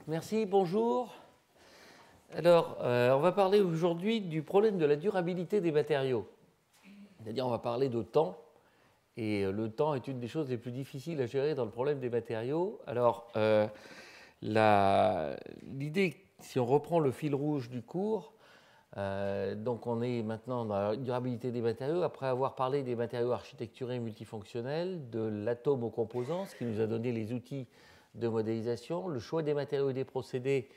Merci, bonjour. Alors, on va parler aujourd'hui du problème de la durabilité des matériaux. C'est-à-dire, on va parler de temps, et le temps est une des choses les plus difficiles à gérer dans le problème des matériaux. Alors, l'idée, si on reprend le fil rouge du cours, donc on est maintenant dans la durabilité des matériaux, après avoir parlé des matériaux architecturés multifonctionnels, de l'atome aux composants, ce qui nous a donné les outils de modélisation, le choix des matériaux et des procédés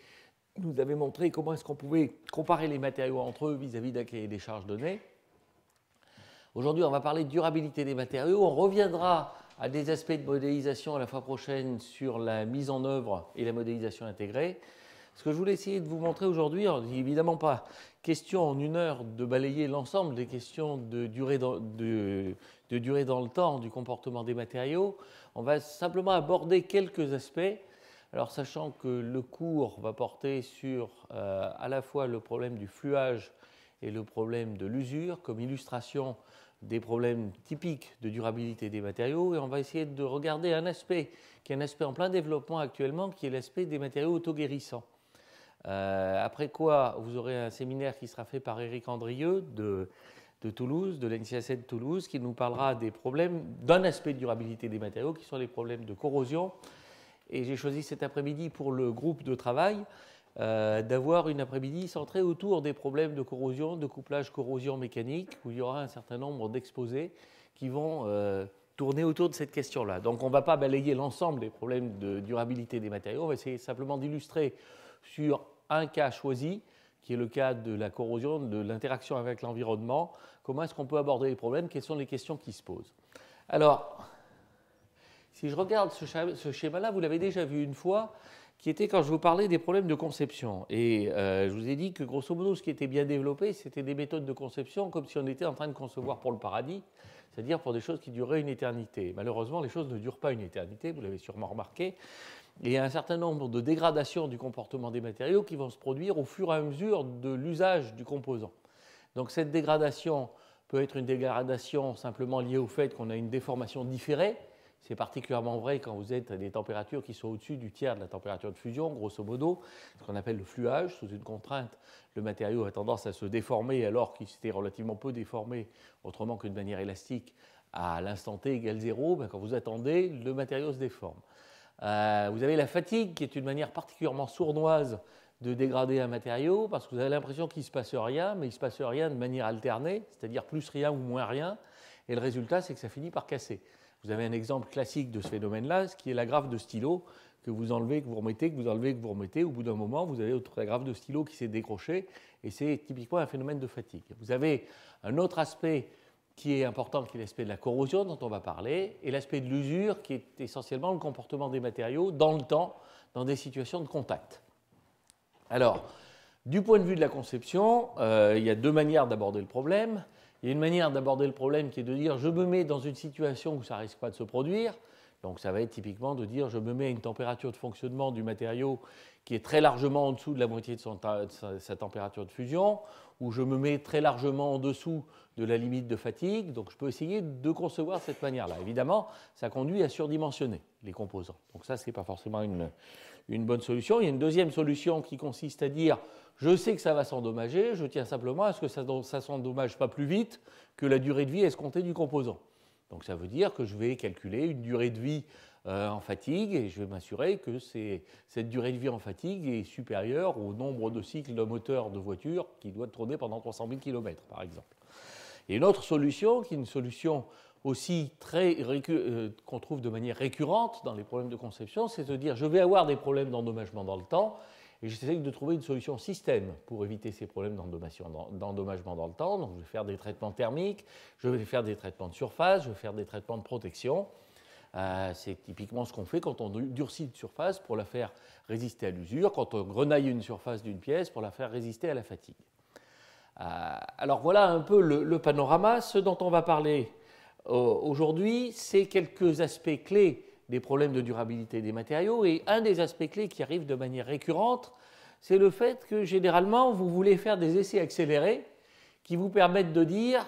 nous avait montré comment est-ce qu'on pouvait comparer les matériaux entre eux vis-à-vis d'un cahier des charges donné. Aujourd'hui, on va parler de durabilité des matériaux. On reviendra à des aspects de modélisation à la fois prochaine sur la mise en œuvre et la modélisation intégrée. Ce que je voulais essayer de vous montrer aujourd'hui, évidemment pas question en une heure de balayer l'ensemble des questions de durée dans le temps du comportement des matériaux. On va simplement aborder quelques aspects. Alors, sachant que le cours va porter sur à la fois le problème du fluage et le problème de l'usure comme illustration des problèmes typiques de durabilité des matériaux, et on va essayer de regarder un aspect qui est un aspect en plein développement actuellement, qui est l'aspect des matériaux autoguérissants. Après quoi, vous aurez un séminaire qui sera fait par Éric Andrieux de Toulouse, de l'NCAC de Toulouse, qui nous parlera des problèmes d'un aspect de durabilité des matériaux, qui sont les problèmes de corrosion. Et j'ai choisi cet après-midi pour le groupe de travail d'avoir une après-midi centrée autour des problèmes de corrosion, de couplage corrosion mécanique, où il y aura un certain nombre d'exposés qui vont tourner autour de cette question-là. Donc on ne va pas balayer l'ensemble des problèmes de durabilité des matériaux, on va essayer simplement d'illustrer sur un cas choisi, qui est le cas de la corrosion, de l'interaction avec l'environnement, comment est-ce qu'on peut aborder les problèmes, quelles sont les questions qui se posent. Alors, si je regarde ce schéma-là, vous l'avez déjà vu une fois, qui était quand je vous parlais des problèmes de conception. Et je vous ai dit que grosso modo, ce qui était bien développé, c'était des méthodes de conception comme si on était en train de concevoir pour le paradis, c'est-à-dire pour des choses qui dureraient une éternité. Malheureusement, les choses ne durent pas une éternité, vous l'avez sûrement remarqué. Et il y a un certain nombre de dégradations du comportement des matériaux qui vont se produire au fur et à mesure de l'usage du composant. Donc cette dégradation peut être une dégradation simplement liée au fait qu'on a une déformation différée. C'est particulièrement vrai quand vous êtes à des températures qui sont au-dessus du tiers de la température de fusion, grosso modo, ce qu'on appelle le fluage. Sous une contrainte, le matériau a tendance à se déformer alors qu'il s'était relativement peu déformé, autrement que de manière élastique, à l'instant t égale 0. Quand vous attendez, le matériau se déforme. Vous avez la fatigue, qui est une manière particulièrement sournoise de dégrader un matériau, parce que vous avez l'impression qu'il ne se passe rien, mais il ne se passe rien de manière alternée, c'est-à-dire plus rien ou moins rien, et le résultat, c'est que ça finit par casser. Vous avez un exemple classique de ce phénomène-là, ce qui est l'agrafe de stylo, que vous enlevez, que vous remettez, que vous enlevez, que vous remettez. Au bout d'un moment, vous avez votre agrafe de stylo qui s'est décrochée, et c'est typiquement un phénomène de fatigue. Vous avez un autre aspect qui est important, qui est l'aspect de la corrosion dont on va parler, et l'aspect de l'usure, qui est essentiellement le comportement des matériaux dans le temps, dans des situations de contact. Alors, du point de vue de la conception, il y a deux manières d'aborder le problème. Il y a une manière d'aborder le problème qui est de dire je me mets dans une situation où ça ne risque pas de se produire. Donc ça va être typiquement de dire je me mets à une température de fonctionnement du matériau qui est très largement en dessous de la moitié de sa température de fusion, ou je me mets très largement en dessous de la limite de fatigue. Donc je peux essayer de concevoir de cette manière-là. Évidemment, ça conduit à surdimensionner les composants. Donc ça, ce n'est pas forcément une bonne solution. Il y a une deuxième solution qui consiste à dire je sais que ça va s'endommager, je tiens simplement à ce que ça ne s'endommage pas plus vite que la durée de vie escomptée du composant. Donc ça veut dire que je vais calculer une durée de vie en fatigue et je vais m'assurer que cette durée de vie en fatigue est supérieure au nombre de cycles d'un moteur de voiture qui doit tourner pendant 300 000 km, par exemple. Et une autre solution, qui est une solution aussi qu'on trouve de manière récurrente dans les problèmes de conception, c'est de dire je vais avoir des problèmes d'endommagement dans le temps, et j'essaie de trouver une solution système pour éviter ces problèmes d'endommagement dans le temps. Donc je vais faire des traitements thermiques, je vais faire des traitements de surface, je vais faire des traitements de protection. C'est typiquement ce qu'on fait quand on durcit une surface pour la faire résister à l'usure, quand on grenaille une surface d'une pièce pour la faire résister à la fatigue. Alors voilà un peu le panorama. Ce dont on va parler aujourd'hui, c'est quelques aspects clés des problèmes de durabilité des matériaux, et un des aspects clés qui arrive de manière récurrente, c'est le fait que généralement vous voulez faire des essais accélérés qui vous permettent de dire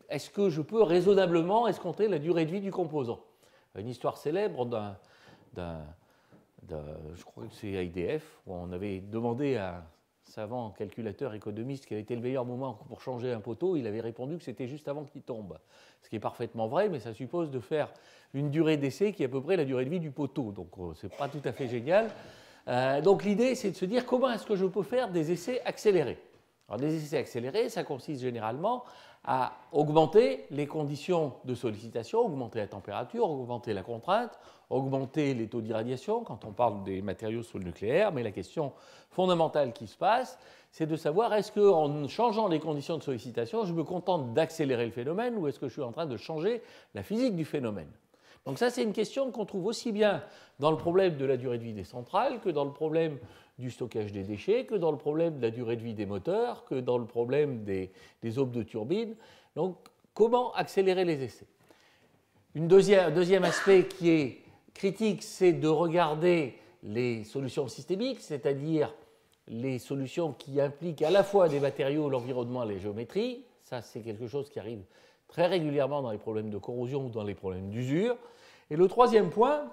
est-ce que je peux raisonnablement escompter la durée de vie du composant. Une histoire célèbre d'un je crois que c'est IDF, où on avait demandé à un savant calculateur économiste quel était le meilleur moment pour changer un poteau. Il avait répondu que c'était juste avant qu'il tombe. Ce qui est parfaitement vrai, mais ça suppose de faire une durée d'essai qui est à peu près la durée de vie du poteau. Donc, ce n'est pas tout à fait génial. Donc, l'idée, c'est de se dire comment est-ce que je peux faire des essais accélérés. Alors, des essais accélérés, ça consiste généralement à augmenter les conditions de sollicitation, augmenter la température, augmenter la contrainte, augmenter les taux d'irradiation quand on parle des matériaux sur le nucléaire. Mais la question fondamentale qui se passe, c'est de savoir est-ce qu'en changeant les conditions de sollicitation, je me contente d'accélérer le phénomène ou est-ce que je suis en train de changer la physique du phénomène. Donc ça, c'est une question qu'on trouve aussi bien dans le problème de la durée de vie des centrales que dans le problème du stockage des déchets, que dans le problème de la durée de vie des moteurs, que dans le problème des aubes de turbines. Donc, comment accélérer les essais? Un deuxième aspect qui est critique, c'est de regarder les solutions systémiques, c'est-à-dire les solutions qui impliquent à la fois des matériaux, l'environnement et les géométries. Ça, c'est quelque chose qui arrive très régulièrement dans les problèmes de corrosion ou dans les problèmes d'usure. Et le troisième point,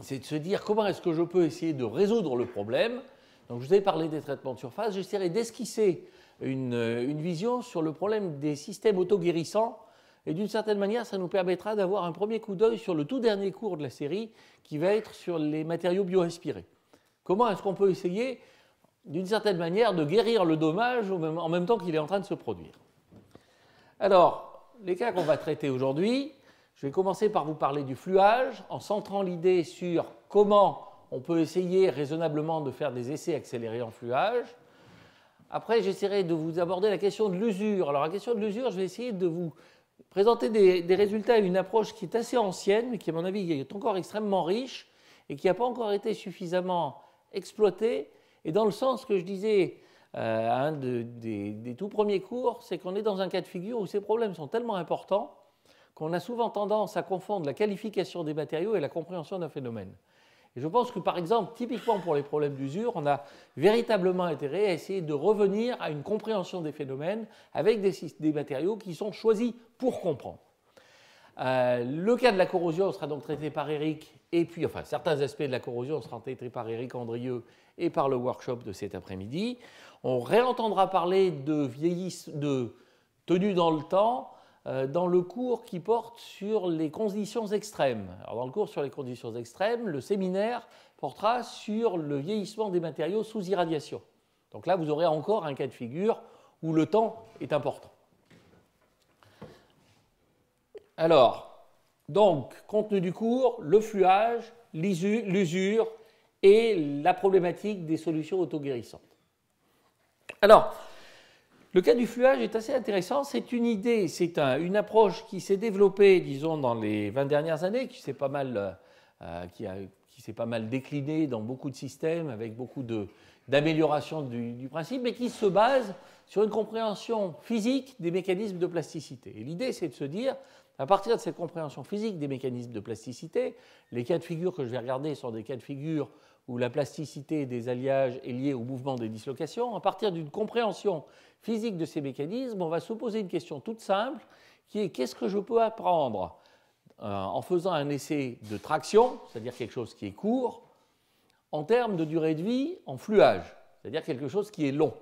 c'est de se dire comment est-ce que je peux essayer de résoudre le problème. Donc, je vous ai parlé des traitements de surface, j'essaierai d'esquisser une vision sur le problème des systèmes auto-guérissants. Et d'une certaine manière, ça nous permettra d'avoir un premier coup d'œil sur le tout dernier cours de la série qui va être sur les matériaux bioaspirés. Comment est-ce qu'on peut essayer, d'une certaine manière, de guérir le dommage en même temps qu'il est en train de se produire? Alors, les cas qu'on va traiter aujourd'hui, je vais commencer par vous parler du fluage, en centrant l'idée sur comment on peut essayer raisonnablement de faire des essais accélérés en fluage. Après, j'essaierai de vous aborder la question de l'usure. Alors, la question de l'usure, je vais essayer de vous présenter des résultats à une approche qui est assez ancienne, mais qui, à mon avis, est encore extrêmement riche et qui n'a pas encore été suffisamment exploitée. Et dans le sens que je disais à un des tout premiers cours, c'est qu'on est dans un cas de figure où ces problèmes sont tellement importants qu'on a souvent tendance à confondre la qualification des matériaux et la compréhension d'un phénomène. Et je pense que, par exemple, typiquement pour les problèmes d'usure, on a véritablement intérêt à essayer de revenir à une compréhension des phénomènes avec des matériaux qui sont choisis pour comprendre. Le cas de la corrosion sera donc traité par Eric, et puis, enfin, certains aspects de la corrosion seront traités par Eric Andrieux et par le workshop de cet après-midi. On réentendra parler de tenue dans le temps dans le cours qui porte sur les conditions extrêmes. Alors, dans le cours sur les conditions extrêmes, le séminaire portera sur le vieillissement des matériaux sous irradiation. Donc là, vous aurez encore un cas de figure où le temps est important. Alors, donc, contenu du cours, le fluage, l'usure et la problématique des solutions autoguérissantes. Alors, le cas du fluage est assez intéressant. C'est une idée, c'est une approche qui s'est développée, disons, dans les 20 dernières années, qui s'est pas mal déclinée dans beaucoup de systèmes, avec beaucoup d'améliorations du principe, mais qui se base sur une compréhension physique des mécanismes de plasticité. Et l'idée, c'est de se dire, à partir de cette compréhension physique des mécanismes de plasticité, les cas de figure que je vais regarder sont des cas de figure où la plasticité des alliages est liée au mouvement des dislocations. À partir d'une compréhension physique de ces mécanismes, on va se poser une question toute simple qui est qu'est-ce que je peux apprendre en faisant un essai de traction, c'est-à-dire quelque chose qui est court, en termes de durée de vie en fluage, c'est-à-dire quelque chose qui est long.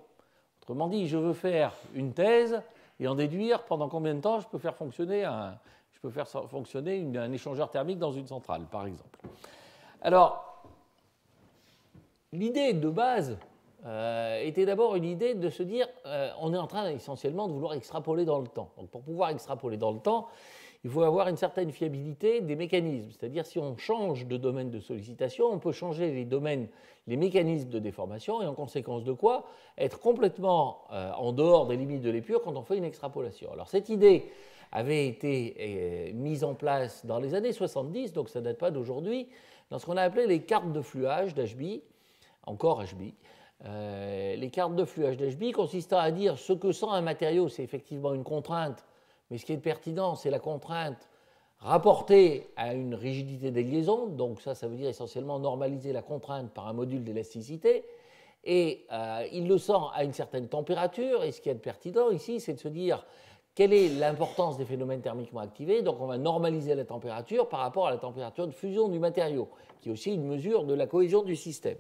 Autrement dit, je veux faire une thèse et en déduire pendant combien de temps je peux faire fonctionner un échangeur thermique dans une centrale, par exemple. Alors, l'idée de base était d'abord une idée de se dire on est en train essentiellement de vouloir extrapoler dans le temps. Donc pour pouvoir extrapoler dans le temps, il faut avoir une certaine fiabilité des mécanismes. C'est-à-dire si on change de domaine de sollicitation, on peut changer les mécanismes de déformation et en conséquence de quoi être complètement en dehors des limites de l'épure quand on fait une extrapolation. Alors cette idée avait été mise en place dans les années 70, donc ça ne date pas d'aujourd'hui, dans ce qu'on a appelé les cartes de fluage d'Ashby, encore Ashby. Les cartes de fluage d'Ashby consistant à dire ce que sent un matériau, c'est effectivement une contrainte, mais ce qui est pertinent, c'est la contrainte rapportée à une rigidité des liaisons, donc ça veut dire essentiellement normaliser la contrainte par un module d'élasticité, et il le sent à une certaine température, et ce qui est pertinent ici, c'est de se dire quelle est l'importance des phénomènes thermiquement activés? Donc on va normaliser la température par rapport à la température de fusion du matériau, qui est aussi une mesure de la cohésion du système.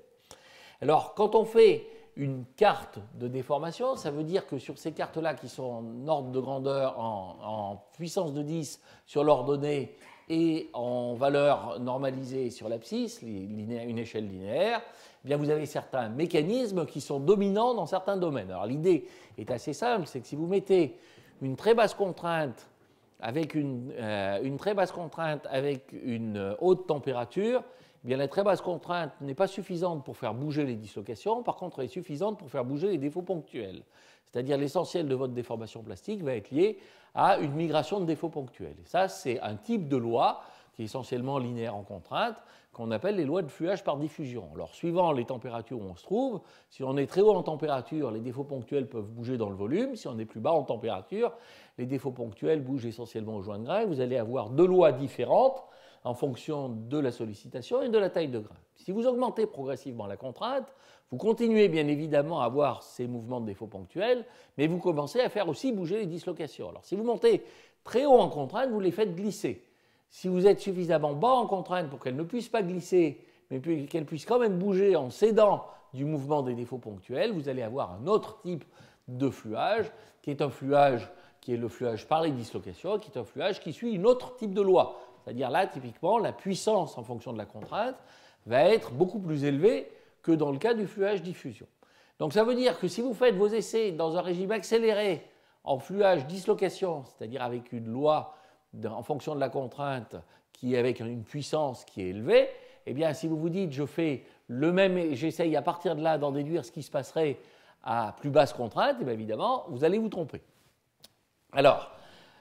Alors quand on fait une carte de déformation, ça veut dire que sur ces cartes-là qui sont en ordre de grandeur, en puissance de 10 sur l'ordonnée et en valeur normalisée sur l'abscisse, une échelle linéaire, eh bien vous avez certains mécanismes qui sont dominants dans certains domaines. Alors l'idée est assez simple, c'est que si vous mettez une très basse contrainte avec une haute température, eh bien, la très basse contrainte n'est pas suffisante pour faire bouger les dislocations, par contre elle est suffisante pour faire bouger les défauts ponctuels. C'est-à-dire l'essentiel de votre déformation plastique va être lié à une migration de défauts ponctuels. Et ça, c'est un type de loi qui est essentiellement linéaire en contrainte, qu'on appelle les lois de fluage par diffusion. Alors, suivant les températures où on se trouve, si on est très haut en température, les défauts ponctuels peuvent bouger dans le volume. Si on est plus bas en température, les défauts ponctuels bougent essentiellement au joint de grain. Vous allez avoir deux lois différentes en fonction de la sollicitation et de la taille de grain. Si vous augmentez progressivement la contrainte, vous continuez bien évidemment à avoir ces mouvements de défauts ponctuels, mais vous commencez à faire aussi bouger les dislocations. Alors, si vous montez très haut en contrainte, vous les faites glisser. Si vous êtes suffisamment bas en contrainte pour qu'elles ne puissent pas glisser, mais qu'elles puissent quand même bouger en s'aidant du mouvement des défauts ponctuels, vous allez avoir un autre type de fluage, qui est un fluage qui est le fluage par les dislocations, qui est un fluage qui suit une autre type de loi. C'est-à-dire là, typiquement, la puissance en fonction de la contrainte va être beaucoup plus élevée que dans le cas du fluage diffusion. Donc ça veut dire que si vous faites vos essais dans un régime accéléré en fluage dislocation, c'est-à-dire avec une loi en fonction de la contrainte qui est avec une puissance qui est élevée, eh bien si vous vous dites je fais le même, j'essaye à partir de là d'en déduire ce qui se passerait à plus basse contrainte, eh bien évidemment vous allez vous tromper. Alors,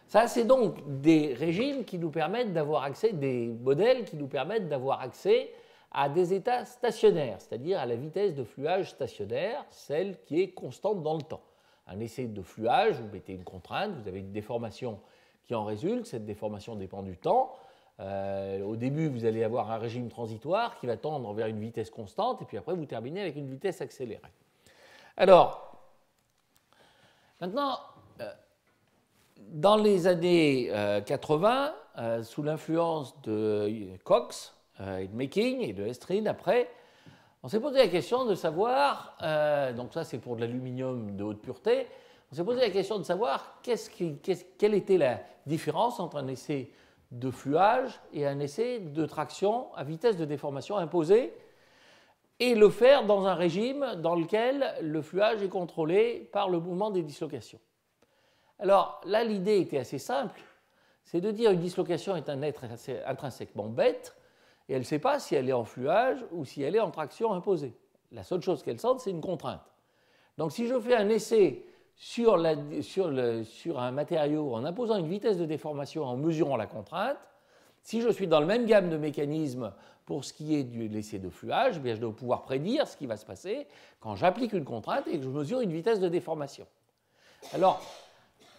ça, c'est donc des régimes qui nous permettent d'avoir accès, des modèles qui nous permettent d'avoir accès à des états stationnaires, c'est-à-dire à la vitesse de fluage stationnaire, celle qui est constante dans le temps. Un essai de fluage, vous mettez une contrainte, vous avez une déformation qui en résulte, cette déformation dépend du temps. Au début, vous allez avoir un régime transitoire qui va tendre vers une vitesse constante, et puis après, vous terminez avec une vitesse accélérée. Alors, maintenant, dans les années 80, sous l'influence de Cox et de Making et de Estrin après, on s'est posé la question de savoir, donc ça c'est pour de l'aluminium de haute pureté, on s'est posé la question de savoir quelle était la différence entre un essai de fluage et un essai de traction à vitesse de déformation imposée, et le faire dans un régime dans lequel le fluage est contrôlé par le mouvement des dislocations. Alors là, l'idée était assez simple, c'est de dire une dislocation est un être intrinsèquement bête, et elle ne sait pas si elle est en fluage ou si elle est en traction imposée. La seule chose qu'elle sent, c'est une contrainte. Donc si je fais un essai sur un matériau en imposant une vitesse de déformation en mesurant la contrainte, si je suis dans le même gamme de mécanismes pour ce qui est de l'essai de fluage, bien je dois pouvoir prédire ce qui va se passer quand j'applique une contrainte et que je mesure une vitesse de déformation. Alors,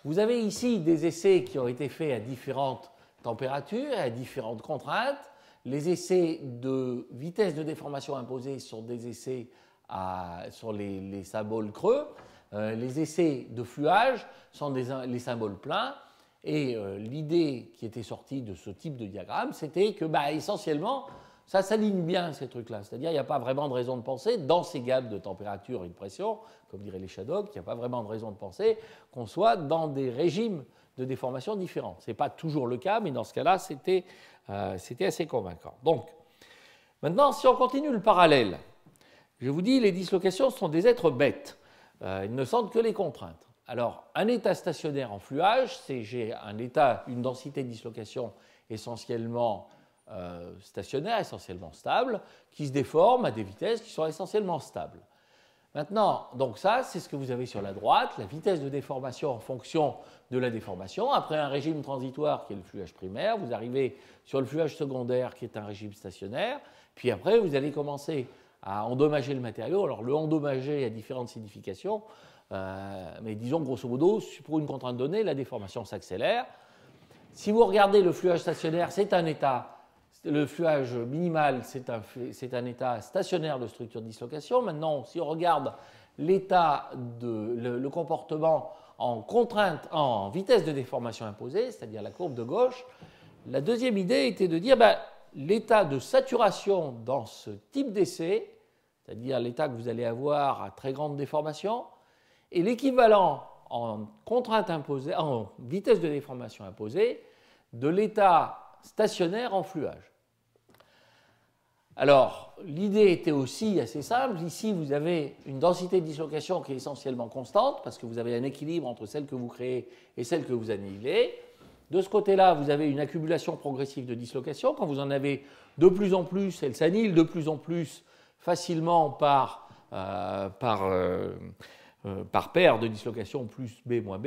vous avez ici des essais qui ont été faits à différentes températures et à différentes contraintes. Les essais de vitesse de déformation imposée sont des essais sur les symboles creux. Les essais de fluage sont les symboles pleins. Et l'idée qui était sortie de ce type de diagramme, c'était que essentiellement, ça s'aligne bien ces trucs-là. C'est-à-dire qu'il n'y a pas vraiment de raison de penser, dans ces gammes de température et de pression, comme diraient les Shadocks, il n'y a pas vraiment de raison de penser qu'on soit dans des régimes de déformation différents. Ce n'est pas toujours le cas, mais dans ce cas-là, c'était assez convaincant. Donc, maintenant, si on continue le parallèle, je vous dis, les dislocations sont des êtres bêtes. Ils ne sentent que les contraintes. Alors, un état stationnaire en fluage, c'est j'ai une densité de dislocation essentiellement stationnaire, essentiellement stable, qui se déforme à des vitesses qui sont essentiellement stables. Maintenant, donc ça, c'est ce que vous avez sur la droite, la vitesse de déformation en fonction de la déformation. Après un régime transitoire qui est le fluage primaire, vous arrivez sur le fluage secondaire qui est un régime stationnaire, puis après vous allez commencer à endommager le matériau. Alors le endommager a différentes significations, mais disons grosso modo, pour une contrainte donnée, la déformation s'accélère. Si vous regardez le fluage stationnaire, c'est un état. Le fluage minimal, c'est un état stationnaire de structure de dislocation. Maintenant, si on regarde l'état le comportement en contrainte, en vitesse de déformation imposée, c'est-à-dire la courbe de gauche, la deuxième idée était de dire l'état de saturation dans ce type d'essai, c'est-à-dire l'état que vous allez avoir à très grande déformation, est l'équivalent en contrainte imposée, en vitesse de déformation imposée, de l'état stationnaire en fluage. Alors, l'idée était aussi assez simple. Ici, vous avez une densité de dislocation qui est essentiellement constante, parce que vous avez un équilibre entre celle que vous créez et celle que vous annihilez. De ce côté-là, vous avez une accumulation progressive de dislocation. Quand vous en avez de plus en plus, elle s'annihile de plus en plus facilement par paire de dislocation plus B moins B.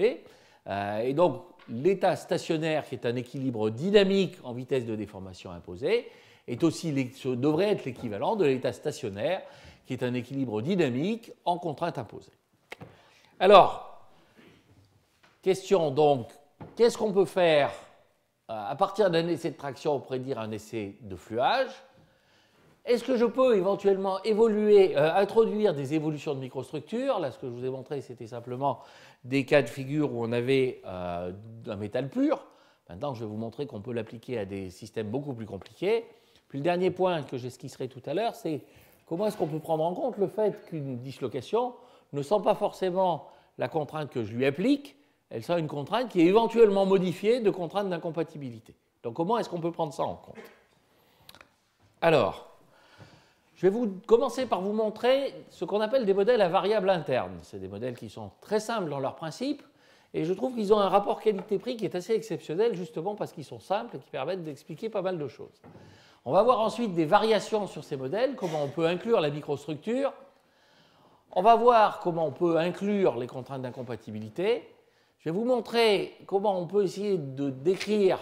Et donc, l'état stationnaire, qui est un équilibre dynamique en vitesse de déformation imposée, devrait être l'équivalent de l'état stationnaire, qui est un équilibre dynamique en contrainte imposée. Alors, question donc, qu'est-ce qu'on peut faire à partir d'un essai de traction pour prédire un essai de fluage? Est-ce que je peux éventuellement introduire des évolutions de microstructure? Là, ce que je vous ai montré, c'était simplement des cas de figure où on avait un métal pur. Maintenant, je vais vous montrer qu'on peut l'appliquer à des systèmes beaucoup plus compliqués. Puis le dernier point que j'esquisserai tout à l'heure, c'est comment est-ce qu'on peut prendre en compte le fait qu'une dislocation ne sent pas forcément la contrainte que je lui applique, elle sent une contrainte qui est éventuellement modifiée de contrainte d'incompatibilité. Donc comment est-ce qu'on peut prendre ça en compte? Alors, je vais commencer par vous montrer ce qu'on appelle des modèles à variable interne. C'est des modèles qui sont très simples dans leur principe, et je trouve qu'ils ont un rapport qualité-prix qui est assez exceptionnel, justement parce qu'ils sont simples et qui permettent d'expliquer pas mal de choses. On va voir ensuite des variations sur ces modèles, comment on peut inclure la microstructure. On va voir comment on peut inclure les contraintes d'incompatibilité. Je vais vous montrer comment on peut essayer de décrire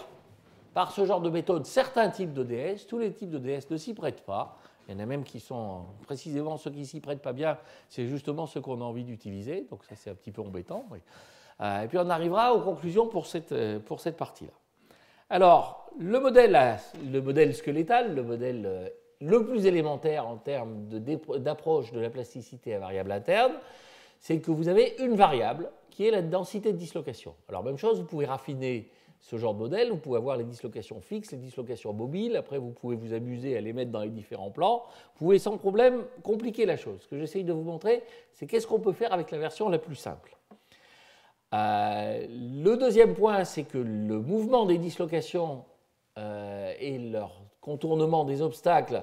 par ce genre de méthode certains types d'ODS. Tous les types d'ODS ne s'y prêtent pas. Il y en a même qui sont précisément ceux qui ne s'y prêtent pas bien, c'est justement ceux qu'on a envie d'utiliser. Donc ça, c'est un petit peu embêtant. Oui. Et puis on arrivera aux conclusions pour cette partie-là. Alors, le modèle squelettal, le modèle le plus élémentaire en termes d'approche de la plasticité à variable interne, c'est que vous avez une variable qui est la densité de dislocation. Alors, même chose, vous pouvez raffiner ce genre de modèle, vous pouvez avoir les dislocations fixes, les dislocations mobiles, après vous pouvez vous amuser à les mettre dans les différents plans, vous pouvez sans problème compliquer la chose. Ce que j'essaye de vous montrer, c'est qu'est-ce qu'on peut faire avec la version la plus simple. Le deuxième point, c'est que le mouvement des dislocations et leur contournement des obstacles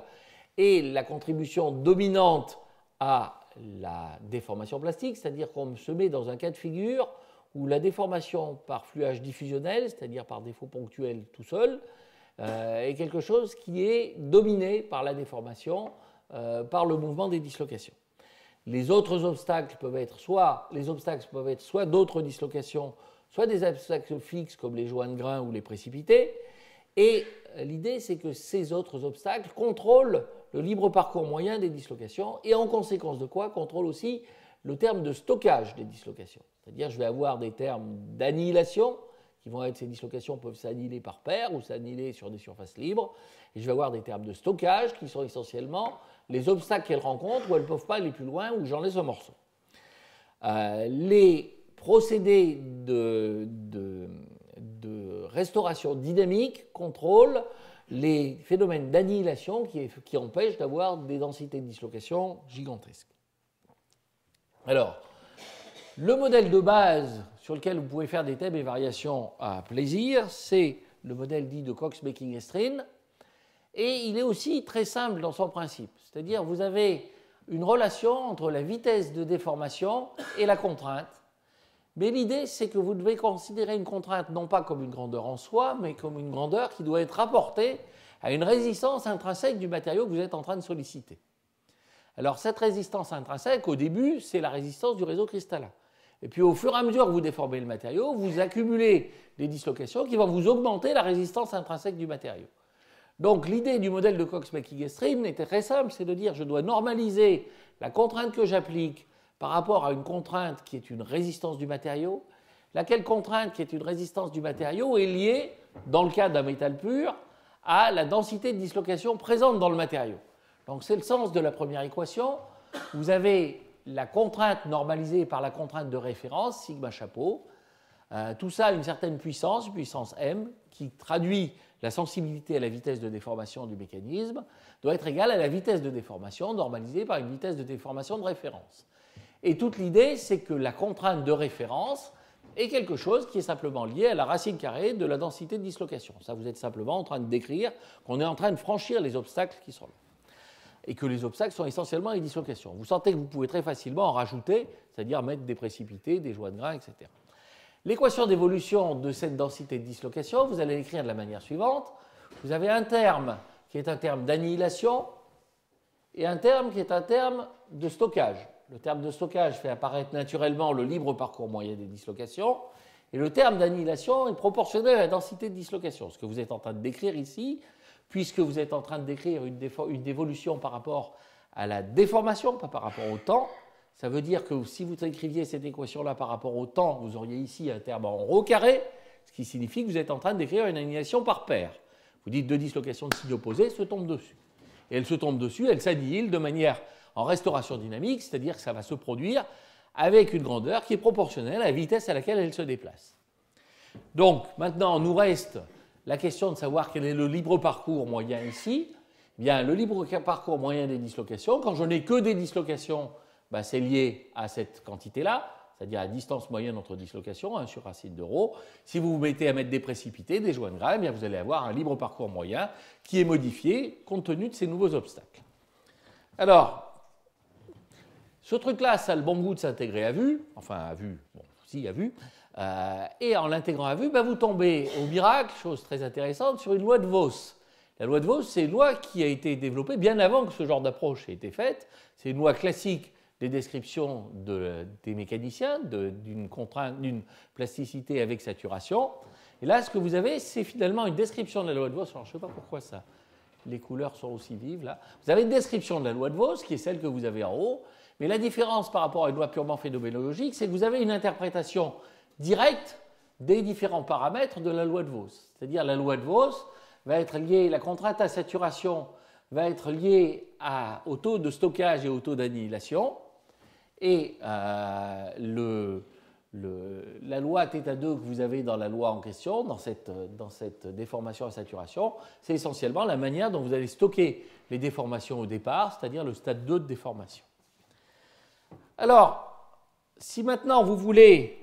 est la contribution dominante à la déformation plastique, c'est-à-dire qu'on se met dans un cas de figure où la déformation par fluage diffusionnel, c'est-à-dire par défaut ponctuel tout seul, est quelque chose qui est dominé par la déformation, par le mouvement des dislocations. Les autres obstacles peuvent être soit d'autres dislocations, soit des obstacles fixes comme les joints de grains ou les précipités. Et l'idée, c'est que ces autres obstacles contrôlent le libre parcours moyen des dislocations et en conséquence de quoi contrôlent aussi le terme de stockage des dislocations. C'est-à-dire je vais avoir des termes d'annihilation qui vont être, ces dislocations peuvent s'annihiler par paire ou s'annihiler sur des surfaces libres. Et je vais avoir des termes de stockage qui sont essentiellement les obstacles qu'elles rencontrent où elles ne peuvent pas aller plus loin, où j'en laisse un morceau. Les procédés de restauration dynamique contrôlent les phénomènes d'annihilation qui empêchent d'avoir des densités de dislocation gigantesques. Alors, le modèle de base sur lequel vous pouvez faire des thèmes et variations à plaisir, c'est le modèle dit de Cox-Making-Estrin. Et il est aussi très simple dans son principe. C'est-à-dire vous avez une relation entre la vitesse de déformation et la contrainte. Mais l'idée, c'est que vous devez considérer une contrainte non pas comme une grandeur en soi, mais comme une grandeur qui doit être rapportée à une résistance intrinsèque du matériau que vous êtes en train de solliciter. Alors cette résistance intrinsèque, au début, c'est la résistance du réseau cristallin. Et puis au fur et à mesure que vous déformez le matériau, vous accumulez des dislocations qui vont vous augmenter la résistance intrinsèque du matériau. Donc l'idée du modèle de Cox-Making-Estrin était très simple, c'est de dire je dois normaliser la contrainte que j'applique par rapport à une contrainte qui est une résistance du matériau, laquelle contrainte qui est une résistance du matériau est liée, dans le cas d'un métal pur, à la densité de dislocation présente dans le matériau. Donc c'est le sens de la première équation. Vous avez la contrainte normalisée par la contrainte de référence, sigma chapeau. Tout ça a une certaine puissance m, qui traduit la sensibilité à la vitesse de déformation du mécanisme, doit être égale à la vitesse de déformation normalisée par une vitesse de déformation de référence. Et toute l'idée, c'est que la contrainte de référence est quelque chose qui est simplement lié à la racine carrée de la densité de dislocation. Ça, vous êtes simplement en train de décrire qu'on est en train de franchir les obstacles qui sont là. Et que les obstacles sont essentiellement les dislocations. Vous sentez que vous pouvez très facilement en rajouter, c'est-à-dire mettre des précipités, des joies de grains, etc. L'équation d'évolution de cette densité de dislocation, vous allez l'écrire de la manière suivante. Vous avez un terme qui est un terme d'annihilation et un terme qui est un terme de stockage. Le terme de stockage fait apparaître naturellement le libre parcours moyen des dislocations et le terme d'annihilation est proportionnel à la densité de dislocation. Ce que vous êtes en train de décrire ici, puisque vous êtes en train de décrire une évolution par rapport à la déformation, pas par rapport au temps. Ça veut dire que si vous écriviez cette équation-là par rapport au temps, vous auriez ici un terme en rho carré, ce qui signifie que vous êtes en train de décrire une annihilation par paire. Vous dites deux dislocations de signes opposés se tombent dessus. Et elles se tombent dessus, elles s'annihilent de manière en restauration dynamique, c'est-à-dire que ça va se produire avec une grandeur qui est proportionnelle à la vitesse à laquelle elles se déplacent. Donc, maintenant, nous reste la question de savoir quel est le libre parcours moyen ici. Eh bien, le libre parcours moyen des dislocations, quand je n'ai que des dislocations, ben, c'est lié à cette quantité-là, c'est-à-dire à la distance moyenne entre dislocations, 1 sur racine de rho. Si vous vous mettez à mettre des précipités, des joints de grains, eh bien, vous allez avoir un libre parcours moyen qui est modifié compte tenu de ces nouveaux obstacles. Alors, ce truc-là, ça a le bon goût de s'intégrer à vue, enfin à vue, bon, si à vue, et en l'intégrant à vue, ben, vous tombez au miracle, chose très intéressante, sur une loi de Vos. La loi de Vos, c'est une loi qui a été développée bien avant que ce genre d'approche ait été faite. C'est une loi classique des descriptions des mécaniciens, d'une contrainte, d'une plasticité avec saturation. Et là, ce que vous avez, c'est finalement une description de la loi de Vos. Alors, je ne sais pas pourquoi ça, les couleurs sont aussi vives là. Vous avez une description de la loi de Vos, qui est celle que vous avez en haut. Mais la différence par rapport à une loi purement phénoménologique, c'est que vous avez une interprétation directe des différents paramètres de la loi de Vos. C'est-à-dire la loi de Vos va être liée, la contrainte à saturation va être liée au taux de stockage et au taux d'annihilation. Et la loi θ2 que vous avez dans la loi en question, dans cette déformation à saturation, c'est essentiellement la manière dont vous allez stocker les déformations au départ, c'est-à-dire le stade 2 de déformation. Alors, si maintenant vous voulez,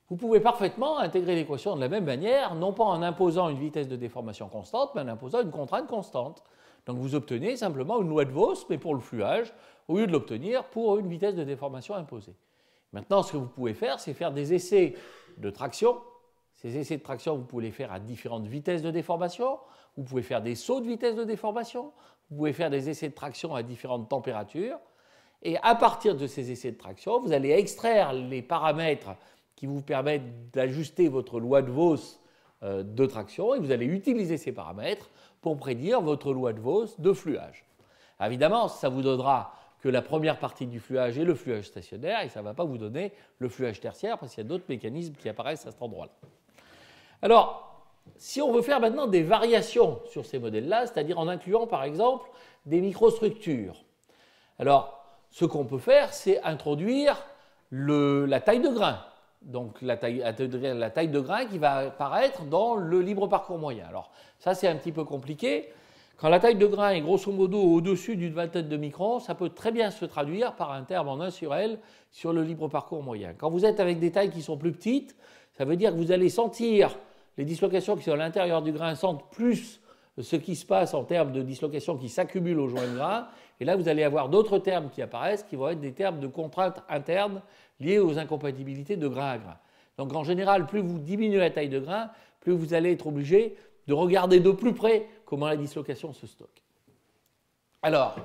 vous pouvez parfaitement intégrer l'équation de la même manière, non pas en imposant une vitesse de déformation constante, mais en imposant une contrainte constante. Donc vous obtenez simplement une loi de Vos, mais pour le fluage, au lieu de l'obtenir pour une vitesse de déformation imposée. Maintenant, ce que vous pouvez faire, c'est faire des essais de traction. Ces essais de traction, vous pouvez les faire à différentes vitesses de déformation. Vous pouvez faire des sauts de vitesse de déformation. Vous pouvez faire des essais de traction à différentes températures. Et à partir de ces essais de traction, vous allez extraire les paramètres qui vous permettent d'ajuster votre loi de Vos de traction et vous allez utiliser ces paramètres pour prédire votre loi de Vos de fluage. Alors évidemment, ça vous donnera que la première partie du fluage est le fluage stationnaire et ça ne va pas vous donner le fluage tertiaire parce qu'il y a d'autres mécanismes qui apparaissent à cet endroit-là. Alors, si on veut faire maintenant des variations sur ces modèles-là, c'est-à-dire en incluant par exemple des microstructures, alors ce qu'on peut faire, c'est introduire la taille de grain. Donc la taille de grain qui va apparaître dans le libre parcours moyen. Alors ça c'est un petit peu compliqué. Quand la taille de grain est grosso modo au-dessus d'une vingtaine de microns, ça peut très bien se traduire par un terme en 1 sur L sur le libre parcours moyen. Quand vous êtes avec des tailles qui sont plus petites, ça veut dire que vous allez sentir les dislocations qui sont à l'intérieur du grain sentent plus ce qui se passe en termes de dislocations qui s'accumulent au joint de grain. Et là, vous allez avoir d'autres termes qui apparaissent qui vont être des termes de contraintes internes liées aux incompatibilités de grain à grain. Donc en général, plus vous diminuez la taille de grain, plus vous allez être obligé de regarder de plus près comment la dislocation se stocke. Alors,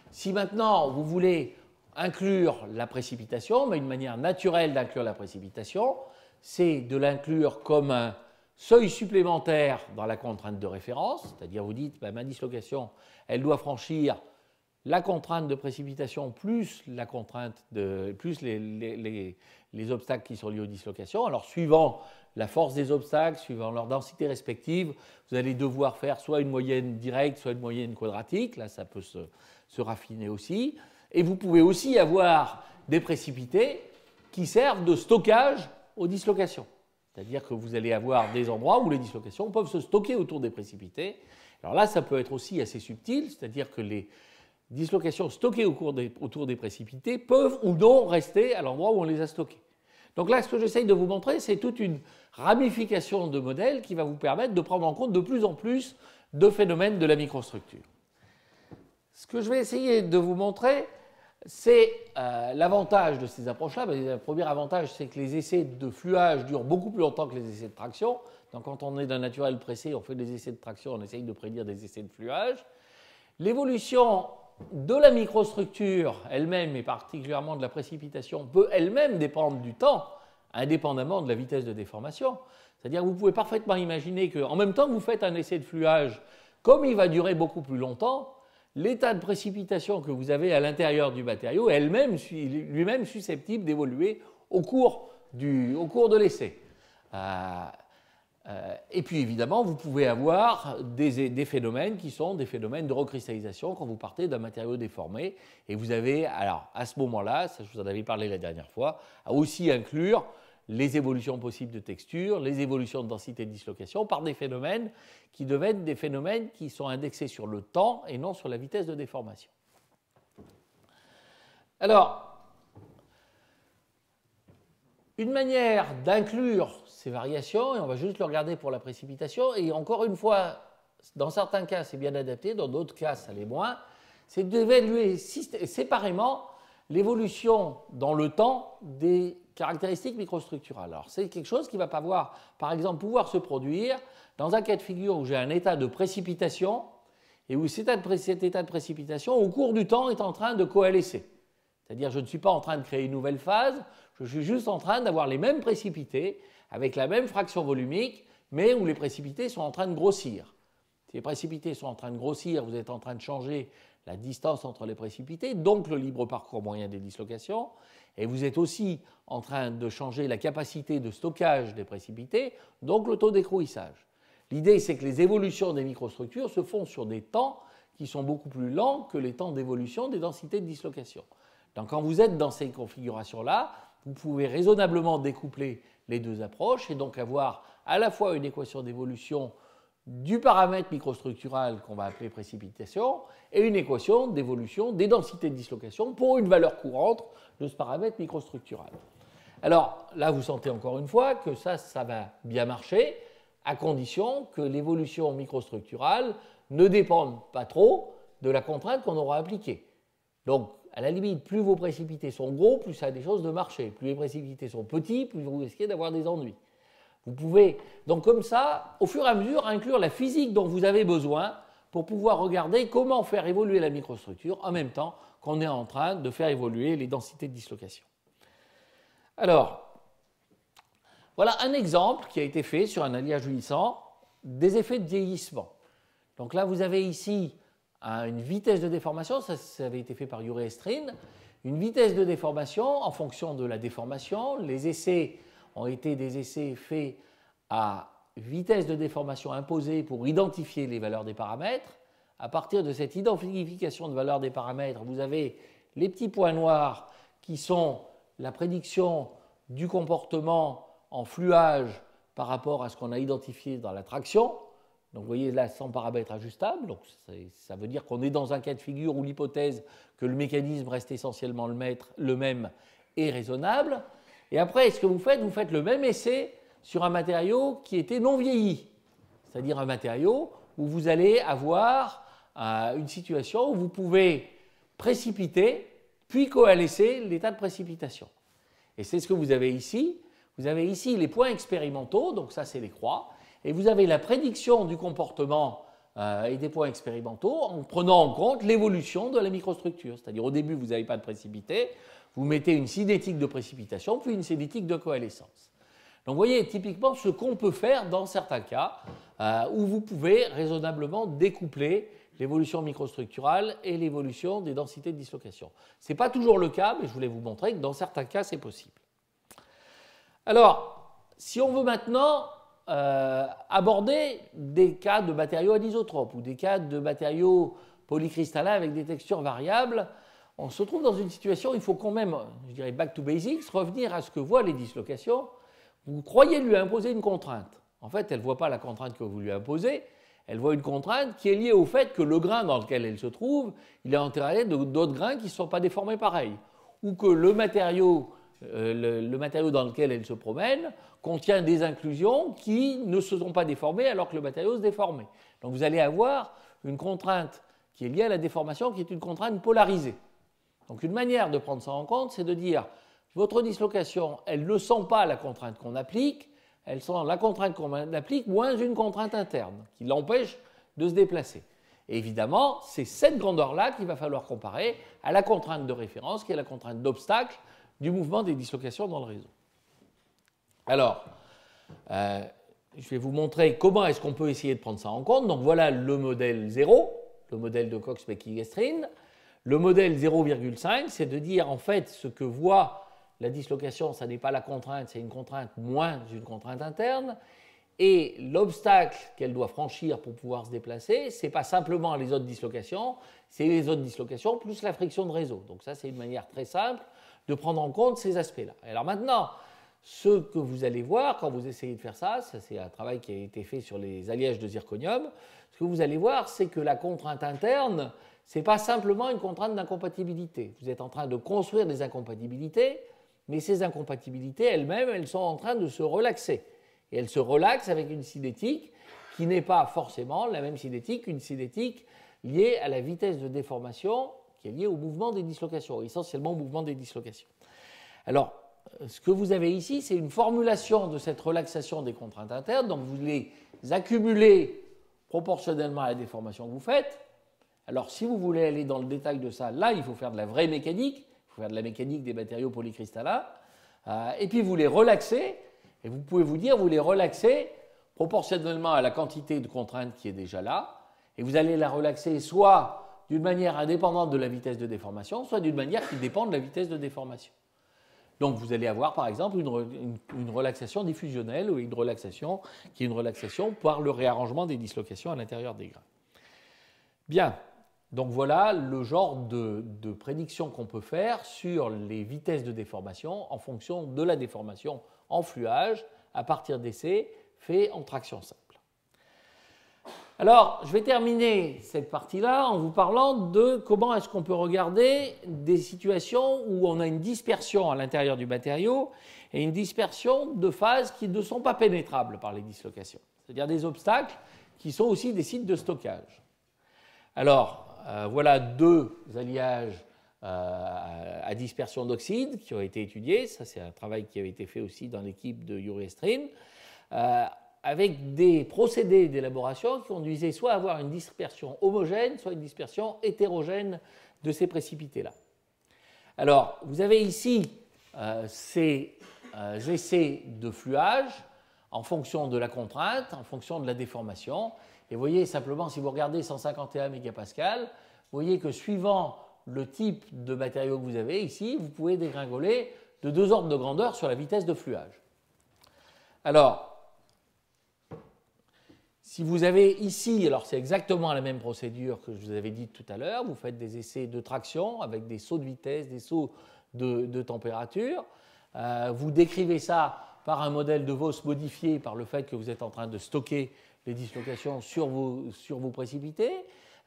si maintenant vous voulez inclure la précipitation, mais une manière naturelle d'inclure la précipitation, c'est de l'inclure comme un seuil supplémentaire dans la contrainte de référence, c'est-à-dire vous dites, ma dislocation, elle doit franchir la contrainte de précipitation plus la contrainte plus les obstacles qui sont liés aux dislocations. Alors, suivant la force des obstacles, suivant leur densité respective, vous allez devoir faire soit une moyenne directe, soit une moyenne quadratique. Là, ça peut se raffiner aussi. Et vous pouvez aussi avoir des précipités qui servent de stockage aux dislocations. C'est-à-dire que vous allez avoir des endroits où les dislocations peuvent se stocker autour des précipités. Alors là, ça peut être aussi assez subtil, c'est-à-dire que les dislocations stockées autour des précipités peuvent ou non rester à l'endroit où on les a stockées. Donc là, ce que j'essaye de vous montrer, c'est toute une ramification de modèles qui va vous permettre de prendre en compte de plus en plus de phénomènes de la microstructure. Ce que je vais essayer de vous montrer, c'est l'avantage de ces approches-là. Le premier avantage, c'est que les essais de fluage durent beaucoup plus longtemps que les essais de traction. Donc quand on est d'un naturel pressé, on fait des essais de traction, on essaye de prédire des essais de fluage. L'évolution de la microstructure elle-même, et particulièrement de la précipitation, peut elle-même dépendre du temps, indépendamment de la vitesse de déformation. C'est-à-dire que vous pouvez parfaitement imaginer qu'en même temps que vous faites un essai de fluage, comme il va durer beaucoup plus longtemps, l'état de précipitation que vous avez à l'intérieur du matériau est lui-même susceptible d'évoluer au cours de l'essai. Et puis évidemment, vous pouvez avoir des phénomènes qui sont des phénomènes de recristallisation quand vous partez d'un matériau déformé. Et vous avez, alors à ce moment-là, ça je vous en avais parlé la dernière fois, à aussi inclure les évolutions possibles de texture, les évolutions de densité de dislocation par des phénomènes qui deviennent des phénomènes qui sont indexés sur le temps et non sur la vitesse de déformation. Alors, une manière d'inclure ces variations, et on va juste le regarder pour la précipitation, et encore une fois, dans certains cas c'est bien adapté, dans d'autres cas ça l'est moins, c'est d'évaluer séparément l'évolution dans le temps des caractéristiques microstructurales. Alors c'est quelque chose qui va par exemple pouvoir se produire dans un cas de figure où j'ai un état de précipitation et où cet état de précipitation au cours du temps est en train de coalescer. C'est-à-dire je ne suis pas en train de créer une nouvelle phase, je suis juste en train d'avoir les mêmes précipités avec la même fraction volumique, mais où les précipités sont en train de grossir. Si les précipités sont en train de grossir, vous êtes en train de changer la distance entre les précipités, donc le libre parcours moyen des dislocations, et vous êtes aussi en train de changer la capacité de stockage des précipités, donc le taux d'écrouissage. L'idée, c'est que les évolutions des microstructures se font sur des temps qui sont beaucoup plus lents que les temps d'évolution des densités de dislocation. Donc quand vous êtes dans ces configurations-là, vous pouvez raisonnablement découpler les deux approches et donc avoir à la fois une équation d'évolution du paramètre microstructural qu'on va appeler précipitation et une équation d'évolution des densités de dislocation pour une valeur courante de ce paramètre microstructural. Alors là, vous sentez encore une fois que ça va bien marcher à condition que l'évolution microstructurale ne dépende pas trop de la contrainte qu'on aura appliquée. Donc, à la limite, plus vos précipités sont gros, plus ça a des choses de marcher. Plus les précipités sont petits, plus vous risquez d'avoir des ennuis. Vous pouvez, donc comme ça, au fur et à mesure, inclure la physique dont vous avez besoin pour pouvoir regarder comment faire évoluer la microstructure en même temps qu'on est en train de faire évoluer les densités de dislocation. Alors, voilà un exemple qui a été fait sur un alliage unissant des effets de vieillissement. Donc là, vous avez ici une vitesse de déformation, ça avait été fait par Uwe Estrin, une vitesse de déformation en fonction de la déformation. Les essais ont été des essais faits à vitesse de déformation imposée pour identifier les valeurs des paramètres. À partir de cette identification de valeurs des paramètres, vous avez les petits points noirs qui sont la prédiction du comportement en fluage par rapport à ce qu'on a identifié dans la traction. Donc vous voyez là, sans paramètres ajustables, donc ça veut dire qu'on est dans un cas de figure où l'hypothèse que le mécanisme reste essentiellement le même est raisonnable. Et après, ce que vous faites le même essai sur un matériau qui était non vieilli, c'est-à-dire un matériau où vous allez avoir une situation où vous pouvez précipiter puis coalescer l'état de précipitation. Et c'est ce que vous avez ici. Vous avez ici les points expérimentaux, donc ça c'est les croix, et vous avez la prédiction du comportement et des points expérimentaux en prenant en compte l'évolution de la microstructure. C'est-à-dire au début vous n'avez pas de précipité, vous mettez une cinétique de précipitation puis une cinétique de coalescence. Donc vous voyez typiquement ce qu'on peut faire dans certains cas où vous pouvez raisonnablement découpler l'évolution microstructurale et l'évolution des densités de dislocation. Ce n'est pas toujours le cas, mais je voulais vous montrer que dans certains cas c'est possible. Alors, si on veut maintenant aborder des cas de matériaux anisotropes ou des cas de matériaux polycristallins avec des textures variables, on se trouve dans une situation où il faut quand même, je dirais back to basics, revenir à ce que voient les dislocations. Vous croyez lui imposer une contrainte. En fait, elle ne voit pas la contrainte que vous lui imposez, elle voit une contrainte qui est liée au fait que le grain dans lequel elle se trouve, il est entouré d'autres grains qui ne sont pas déformés pareil, ou que le matériau dans lequel elle se promène contient des inclusions qui ne se sont pas déformées alors que le matériau se déformait. Donc vous allez avoir une contrainte qui est liée à la déformation, qui est une contrainte polarisée. Donc une manière de prendre ça en compte, c'est de dire votre dislocation, elle ne sent pas la contrainte qu'on applique, elle sent la contrainte qu'on applique moins une contrainte interne qui l'empêche de se déplacer. Et évidemment, c'est cette grandeur-là qu'il va falloir comparer à la contrainte de référence, qui est la contrainte d'obstacle du mouvement des dislocations dans le réseau. Alors, je vais vous montrer comment est-ce qu'on peut essayer de prendre ça en compte. Donc voilà le modèle 0, le modèle de Cox-Becky-Gestrin. Le modèle 0,5, c'est de dire en fait ce que voit la dislocation, ça n'est pas la contrainte, c'est une contrainte moins une contrainte interne. Et l'obstacle qu'elle doit franchir pour pouvoir se déplacer, ce n'est pas simplement les autres dislocations, c'est les autres dislocations plus la friction de réseau. Donc ça, c'est une manière très simple de prendre en compte ces aspects-là. Alors maintenant, ce que vous allez voir quand vous essayez de faire ça, c'est un travail qui a été fait sur les alliages de zirconium, ce que vous allez voir, c'est que la contrainte interne, ce n'est pas simplement une contrainte d'incompatibilité. Vous êtes en train de construire des incompatibilités, mais ces incompatibilités elles-mêmes, elles sont en train de se relaxer. Et elles se relaxent avec une cinétique qui n'est pas forcément la même cinétique qu'une cinétique liée à la vitesse de déformation qui est liée au mouvement des dislocations, essentiellement au mouvement des dislocations. Alors, ce que vous avez ici, c'est une formulation de cette relaxation des contraintes internes, donc vous les accumulez proportionnellement à la déformation que vous faites. Alors, si vous voulez aller dans le détail de ça, là, il faut faire de la vraie mécanique, il faut faire de la mécanique des matériaux polycristallins, et puis vous les relaxez, et vous pouvez vous dire, vous les relaxez proportionnellement à la quantité de contraintes qui est déjà là, et vous allez la relaxer soit d'une manière indépendante de la vitesse de déformation, soit d'une manière qui dépend de la vitesse de déformation. Donc vous allez avoir par exemple une relaxation diffusionnelle ou une relaxation qui est une relaxation par le réarrangement des dislocations à l'intérieur des grains. Bien, donc voilà le genre de prédiction qu'on peut faire sur les vitesses de déformation en fonction de la déformation en fluage à partir d'essais faits en traction simple. Alors, je vais terminer cette partie-là en vous parlant de comment est-ce qu'on peut regarder des situations où on a une dispersion à l'intérieur du matériau et une dispersion de phases qui ne sont pas pénétrables par les dislocations, c'est-à-dire des obstacles qui sont aussi des sites de stockage. Alors, voilà deux alliages à dispersion d'oxyde qui ont été étudiés. Ça, c'est un travail qui avait été fait aussi dans l'équipe de Yuri Estrin, avec des procédés d'élaboration qui conduisaient soit à avoir une dispersion homogène, soit une dispersion hétérogène de ces précipités-là. Alors, vous avez ici ces essais de fluage en fonction de la contrainte, en fonction de la déformation. Et vous voyez simplement, si vous regardez 151 mégapascales, vous voyez que suivant le type de matériau que vous avez ici, vous pouvez dégringoler de 2 ordres de grandeur sur la vitesse de fluage. Alors, si vous avez ici, alors c'est exactement la même procédure que je vous avais dit tout à l'heure, vous faites des essais de traction avec des sauts de vitesse, des sauts de température, vous décrivez ça par un modèle de Voss modifié par le fait que vous êtes en train de stocker les dislocations sur vos précipités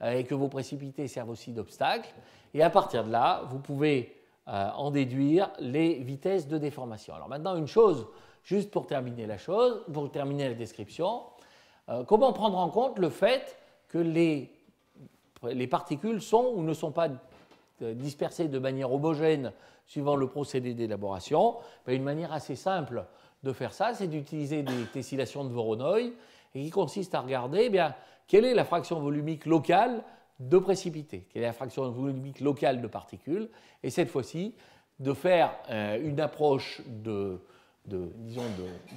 et que vos précipités servent aussi d'obstacle. Et à partir de là, vous pouvez en déduire les vitesses de déformation. Alors maintenant, une chose, juste pour terminer la description, comment prendre en compte le fait que les particules sont ou ne sont pas dispersées de manière homogène suivant le procédé d'élaboration? Une manière assez simple de faire ça, c'est d'utiliser des tessellations de Voronoi et qui consiste à regarder quelle est la fraction volumique locale de précipités, quelle est la fraction volumique locale de particules, et cette fois-ci de faire une approche de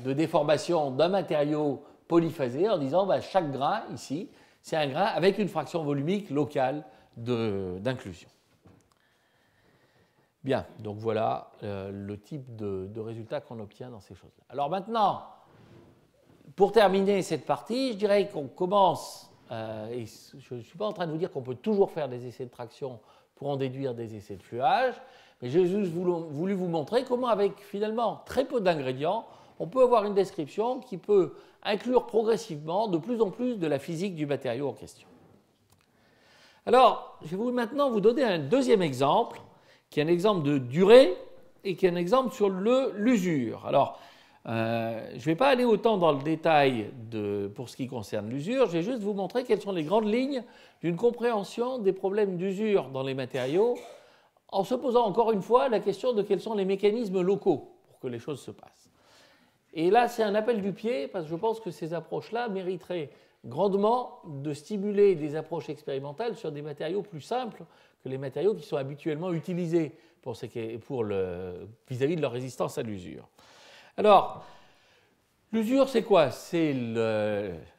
déformation d'un matériau polyphasé en disant chaque grain ici, c'est un grain avec une fraction volumique locale d'inclusion. Bien, donc voilà le type de résultat qu'on obtient dans ces choses-là. Alors maintenant, pour terminer cette partie, je dirais qu'on commence, et je ne suis pas en train de vous dire qu'on peut toujours faire des essais de traction pour en déduire des essais de fluage. Mais j'ai juste voulu vous montrer comment, avec finalement très peu d'ingrédients, on peut avoir une description qui peut inclure progressivement de plus en plus de la physique du matériau en question. Alors, je vais maintenant vous donner un deuxième exemple, qui est un exemple de durée et qui est un exemple sur l'usure. Alors, je ne vais pas aller autant dans le détail pour ce qui concerne l'usure, je vais juste vous montrer quelles sont les grandes lignes d'une compréhension des problèmes d'usure dans les matériaux, en se posant encore une fois la question de quels sont les mécanismes locaux pour que les choses se passent. Et là, c'est un appel du pied, parce que je pense que ces approches-là mériteraient grandement de stimuler des approches expérimentales sur des matériaux plus simples que les matériaux qui sont habituellement utilisés vis-à-vis de leur résistance à l'usure. Alors, l'usure, c'est quoi? C'est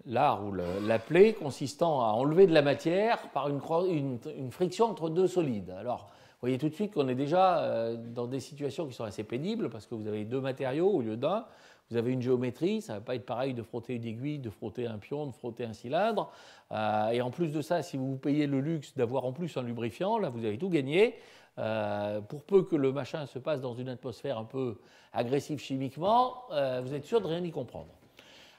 l'art ou la plaie consistant à enlever de la matière par une friction entre deux solides. Alors, vous voyez tout de suite qu'on est déjà dans des situations qui sont assez pénibles, parce que vous avez deux matériaux au lieu d'un. Vous avez une géométrie, ça ne va pas être pareil de frotter une aiguille, de frotter un pion, de frotter un cylindre. Et en plus de ça, si vous vous payez le luxe d'avoir en plus un lubrifiant, là vous avez tout gagné. Pour peu que le machin se passe dans une atmosphère un peu agressive chimiquement, vous êtes sûr de rien y comprendre.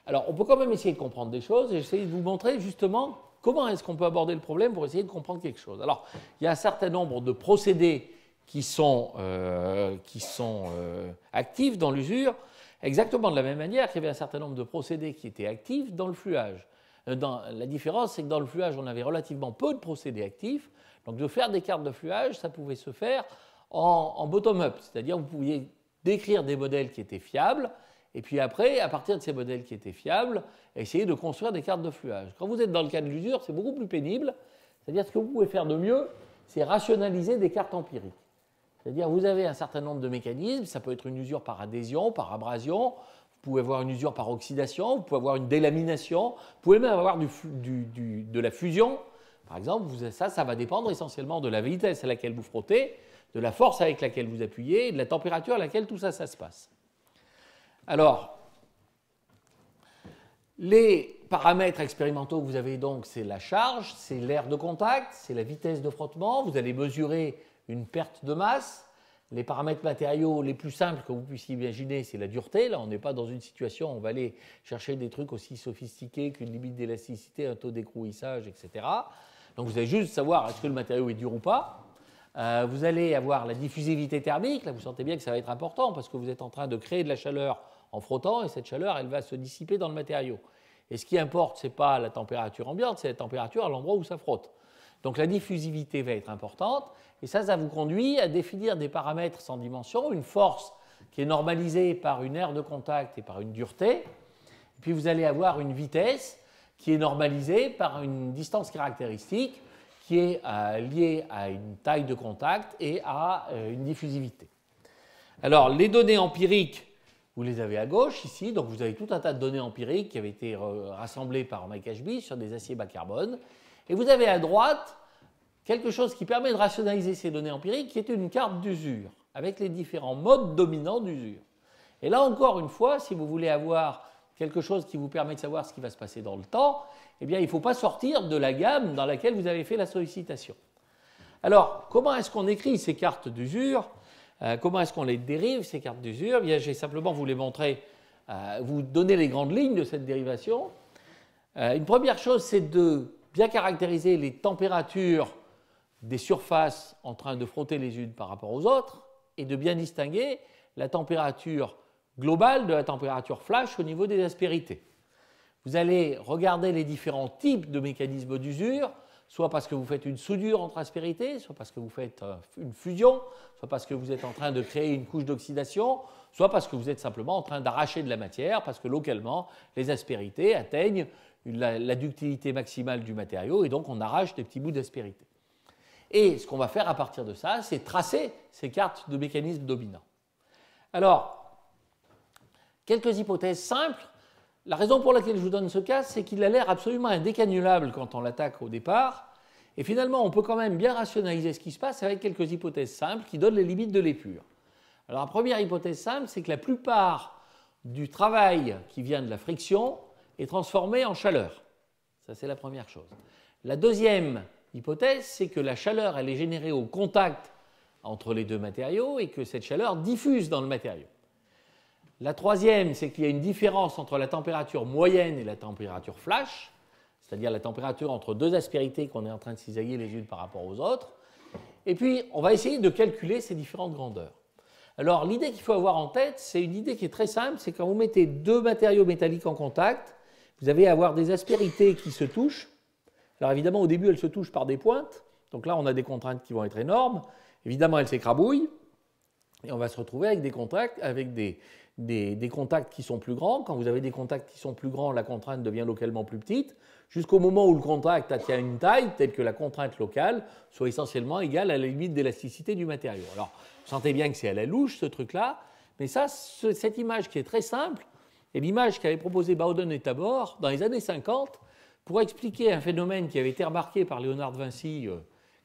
Alors on peut quand même essayer de comprendre des choses et j'essaie de vous montrer justement comment est-ce qu'on peut aborder le problème pour essayer de comprendre quelque chose. Alors il y a un certain nombre de procédés qui sont actifs dans l'usure, exactement de la même manière qu'il y avait un certain nombre de procédés qui étaient actifs dans le fluage. La différence, c'est que dans le fluage, on avait relativement peu de procédés actifs. Donc de faire des cartes de fluage, ça pouvait se faire en bottom-up, c'est-à-dire vous pouviez décrire des modèles qui étaient fiables, et puis après, à partir de ces modèles qui étaient fiables, essayer de construire des cartes de fluage. Quand vous êtes dans le cas de l'usure, c'est beaucoup plus pénible, c'est-à-dire ce que vous pouvez faire de mieux, c'est rationaliser des cartes empiriques. C'est-à-dire vous avez un certain nombre de mécanismes, ça peut être une usure par adhésion, par abrasion, vous pouvez avoir une usure par oxydation, vous pouvez avoir une délamination, vous pouvez même avoir de la fusion. Par exemple, ça va dépendre essentiellement de la vitesse à laquelle vous frottez, de la force avec laquelle vous appuyez et de la température à laquelle tout ça se passe. Alors, les paramètres expérimentaux que vous avez donc, c'est la charge, c'est l'air de contact, c'est la vitesse de frottement, vous allez mesurer une perte de masse. Les paramètres matériaux les plus simples que vous puissiez imaginer, c'est la dureté. Là, on n'est pas dans une situation où on va aller chercher des trucs aussi sophistiqués qu'une limite d'élasticité, un taux d'écrouissage, etc. Donc vous allez juste savoir est-ce que le matériau est dur ou pas. Vous allez avoir la diffusivité thermique. Là, vous sentez bien que ça va être important parce que vous êtes en train de créer de la chaleur en frottant et cette chaleur, elle va se dissiper dans le matériau. Et ce qui importe, ce n'est pas la température ambiante, c'est la température à l'endroit où ça frotte. Donc la diffusivité va être importante. Et ça vous conduit à définir des paramètres sans dimension, une force qui est normalisée par une aire de contact et par une dureté. Et puis vous allez avoir une vitesse qui est normalisée par une distance caractéristique qui est liée à une taille de contact et à une diffusivité. Alors les données empiriques, vous les avez à gauche ici. Donc vous avez tout un tas de données empiriques qui avaient été rassemblées par Mike Ashby sur des aciers bas carbone. Et vous avez à droite quelque chose qui permet de rationaliser ces données empiriques, qui est une carte d'usure, avec les différents modes dominants d'usure. Et là, encore une fois, si vous voulez avoir quelque chose qui vous permet de savoir ce qui va se passer dans le temps, eh bien, il ne faut pas sortir de la gamme dans laquelle vous avez fait la sollicitation. Alors, comment est-ce qu'on écrit ces cartes d'usure? Comment est-ce qu'on les dérive, ces cartes d'usure? Eh bien, je vais simplement vous les montrer, vous donner les grandes lignes de cette dérivation. Une première chose, c'est de bien caractériser les températures des surfaces en train de frotter les unes par rapport aux autres et de bien distinguer la température globale de la température flash au niveau des aspérités. Vous allez regarder les différents types de mécanismes d'usure, soit parce que vous faites une soudure entre aspérités, soit parce que vous faites une fusion, soit parce que vous êtes en train de créer une couche d'oxydation, soit parce que vous êtes simplement en train d'arracher de la matière, parce que localement, les aspérités atteignent la ductilité maximale du matériau et donc on arrache des petits bouts d'aspérité. Et ce qu'on va faire à partir de ça, c'est tracer ces cartes de mécanismes dominants. Alors, quelques hypothèses simples. La raison pour laquelle je vous donne ce cas, c'est qu'il a l'air absolument indécannulable quand on l'attaque au départ. Et finalement, on peut quand même bien rationaliser ce qui se passe avec quelques hypothèses simples qui donnent les limites de l'épure. Alors, la première hypothèse simple, c'est que la plupart du travail qui vient de la friction est transformé en chaleur. Ça, c'est la première chose. La deuxième hypothèse, c'est que la chaleur, elle est générée au contact entre les deux matériaux et que cette chaleur diffuse dans le matériau. La troisième, c'est qu'il y a une différence entre la température moyenne et la température flash, c'est-à-dire la température entre deux aspérités qu'on est en train de cisailler les unes par rapport aux autres. Et puis, on va essayer de calculer ces différentes grandeurs. Alors, l'idée qu'il faut avoir en tête, c'est une idée qui est très simple, c'est quand vous mettez deux matériaux métalliques en contact, vous allez avoir des aspérités qui se touchent. Alors, évidemment, au début, elles se touchent par des pointes. Donc là, on a des contraintes qui vont être énormes. Évidemment, elles s'écrabouillent. Et on va se retrouver avec des contacts, des contacts qui sont plus grands. Quand vous avez des contacts qui sont plus grands, la contrainte devient localement plus petite, jusqu'au moment où le contact atteint une taille telle que la contrainte locale soit essentiellement égale à la limite d'élasticité du matériau. Alors, vous sentez bien que c'est à la louche, ce truc-là, mais ça, cette image qui est très simple, est l'image qu'avait proposée Bowden et Tabor dans les années 50 pour expliquer un phénomène qui avait été remarqué par Léonard de Vinci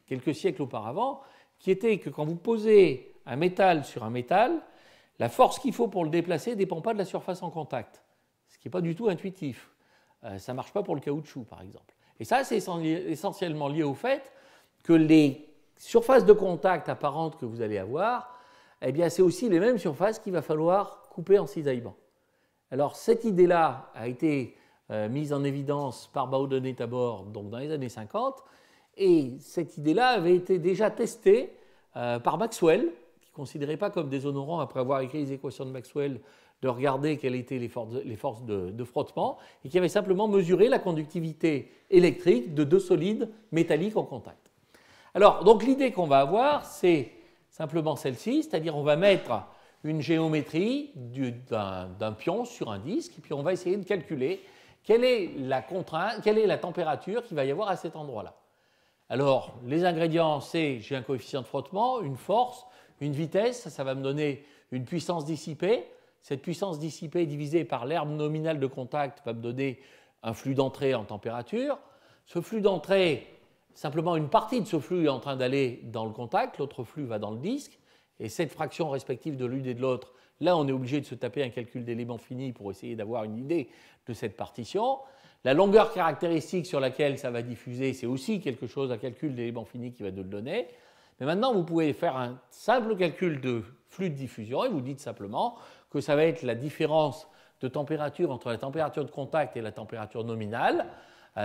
quelques siècles auparavant, qui était que quand vous posez un métal sur un métal, la force qu'il faut pour le déplacer ne dépend pas de la surface en contact, ce qui n'est pas du tout intuitif. Ça ne marche pas pour le caoutchouc, par exemple. Et ça, c'est essentiellement lié au fait que les surfaces de contact apparentes que vous allez avoir, eh bien, c'est aussi les mêmes surfaces qu'il va falloir couper en cisaillement. Alors, cette idée-là a été mise en évidence par Bowden et Tabor donc dans les années 50, et cette idée-là avait été déjà testée par Maxwell, qui ne considérait pas comme déshonorant, après avoir écrit les équations de Maxwell, de regarder quelles étaient les forces de frottement, et qui avait simplement mesuré la conductivité électrique de deux solides métalliques en contact. Alors, donc l'idée qu'on va avoir, c'est simplement celle-ci, c'est-à-dire on va mettre une géométrie d'un pion sur un disque, et puis on va essayer de calculer quelle est la contrainte, quelle est la température qu'il va y avoir à cet endroit-là. Alors, les ingrédients, c'est, j'ai un coefficient de frottement, une force, une vitesse, ça va me donner une puissance dissipée. Cette puissance dissipée divisée par l'herbe nominale de contact va me donner un flux d'entrée en température. Ce flux d'entrée, simplement une partie de ce flux est en train d'aller dans le contact, l'autre flux va dans le disque, et cette fraction respective de l'une et de l'autre, là on est obligé de se taper un calcul d'éléments finis pour essayer d'avoir une idée de cette partition. La longueur caractéristique sur laquelle ça va diffuser, c'est aussi quelque chose, un calcul d'éléments finis qui va nous le donner. Mais maintenant, vous pouvez faire un simple calcul de flux de diffusion et vous dites simplement que ça va être la différence de température entre la température de contact et la température nominale,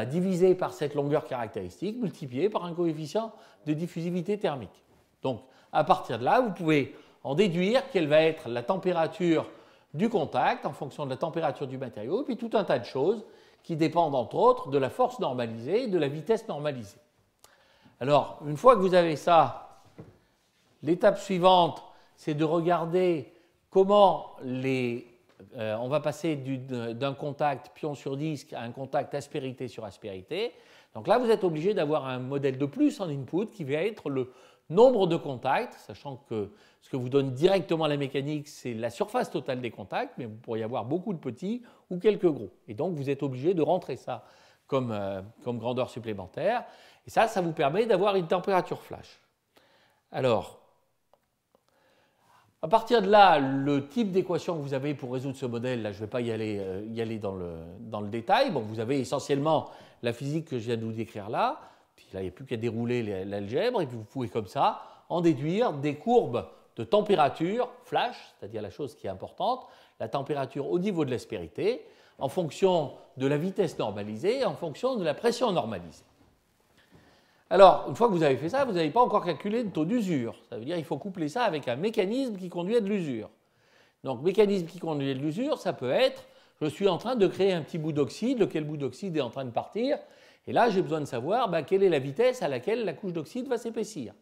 divisée par cette longueur caractéristique, multipliée par un coefficient de diffusivité thermique. Donc, à partir de là, vous pouvez en déduire quelle va être la température du contact en fonction de la température du matériau, et puis tout un tas de choses qui dépendent entre autres de la force normalisée et de la vitesse normalisée. Alors, une fois que vous avez ça, l'étape suivante, c'est de regarder comment on va passer d'un contact pion sur disque à un contact aspérité sur aspérité. Donc là, vous êtes obligé d'avoir un modèle de plus en input qui va être le nombre de contacts, sachant que ce que vous donne directement la mécanique, c'est la surface totale des contacts, mais vous pourriez avoir beaucoup de petits ou quelques gros. Et donc, vous êtes obligé de rentrer ça comme grandeur supplémentaire. Et ça vous permet d'avoir une température flash. Alors, à partir de là, le type d'équation que vous avez pour résoudre ce modèle, là, je ne vais pas y aller dans le détail. Bon, vous avez essentiellement la physique que je viens de vous décrire là. Puis là, il n'y a plus qu'à dérouler l'algèbre, et puis vous pouvez comme ça en déduire des courbes de température flash, c'est-à-dire la chose qui est importante, la température au niveau de l'aspérité, en fonction de la vitesse normalisée et en fonction de la pression normalisée. Alors, une fois que vous avez fait ça, vous n'avez pas encore calculé le taux d'usure. Ça veut dire qu'il faut coupler ça avec un mécanisme qui conduit à de l'usure. Donc, mécanisme qui conduit à de l'usure, ça peut être, je suis en train de créer un petit bout d'oxyde, lequel bout d'oxyde est en train de partir, et là, j'ai besoin de savoir quelle est la vitesse à laquelle la couche d'oxyde va s'épaissir.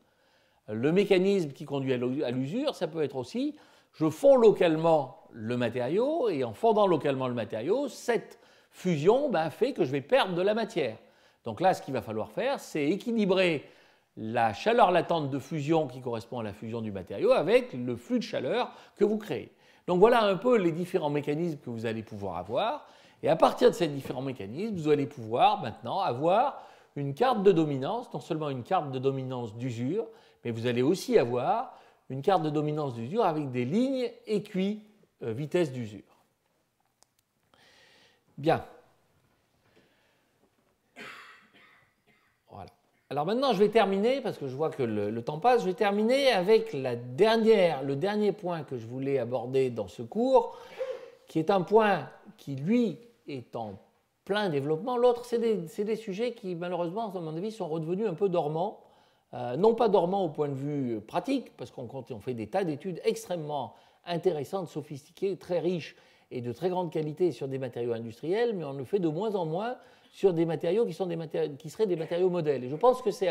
Le mécanisme qui conduit à l'usure, ça peut être aussi, je fonds localement le matériau, et en fondant localement le matériau, cette fusion fait que je vais perdre de la matière. Donc là, ce qu'il va falloir faire, c'est équilibrer la chaleur latente de fusion qui correspond à la fusion du matériau avec le flux de chaleur que vous créez. Donc voilà un peu les différents mécanismes que vous allez pouvoir avoir. Et à partir de ces différents mécanismes, vous allez pouvoir maintenant avoir une carte de dominance, non seulement une carte de dominance d'usure, mais vous allez aussi avoir une carte de dominance d'usure avec des lignes équi vitesse d'usure. Bien. Voilà. Alors maintenant, je vais terminer, parce que je vois que le temps passe, je vais terminer avec le dernier point que je voulais aborder dans ce cours, qui est un point qui, lui, est en plein développement. L'autre, c'est des sujets qui, malheureusement, à mon avis, sont redevenus un peu dormants. Non pas dormants au point de vue pratique, parce qu'on fait des tas d'études extrêmement intéressantes, sophistiquées, très riches et de très grande qualité sur des matériaux industriels, mais on le fait de moins en moins sur des matériaux qui seraient des matériaux modèles. Et je pense que c'est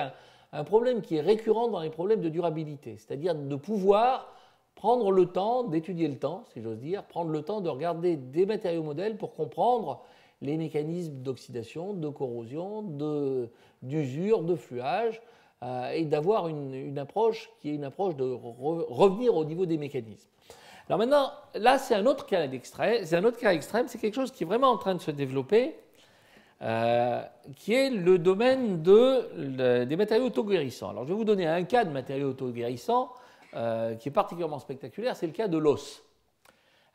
un problème qui est récurrent dans les problèmes de durabilité, c'est-à-dire de pouvoir prendre le temps d'étudier le temps, si j'ose dire, prendre le temps de regarder des matériaux modèles pour comprendre les mécanismes d'oxydation, de corrosion, d'usure, de fluage, et d'avoir une approche qui est une approche de revenir au niveau des mécanismes. Alors maintenant, là, c'est un autre cas extrême, c'est quelque chose qui est vraiment en train de se développer, qui est le domaine des matériaux autoguérissants. Alors, je vais vous donner un cas de matériaux autoguérissants qui est particulièrement spectaculaire, c'est le cas de l'os.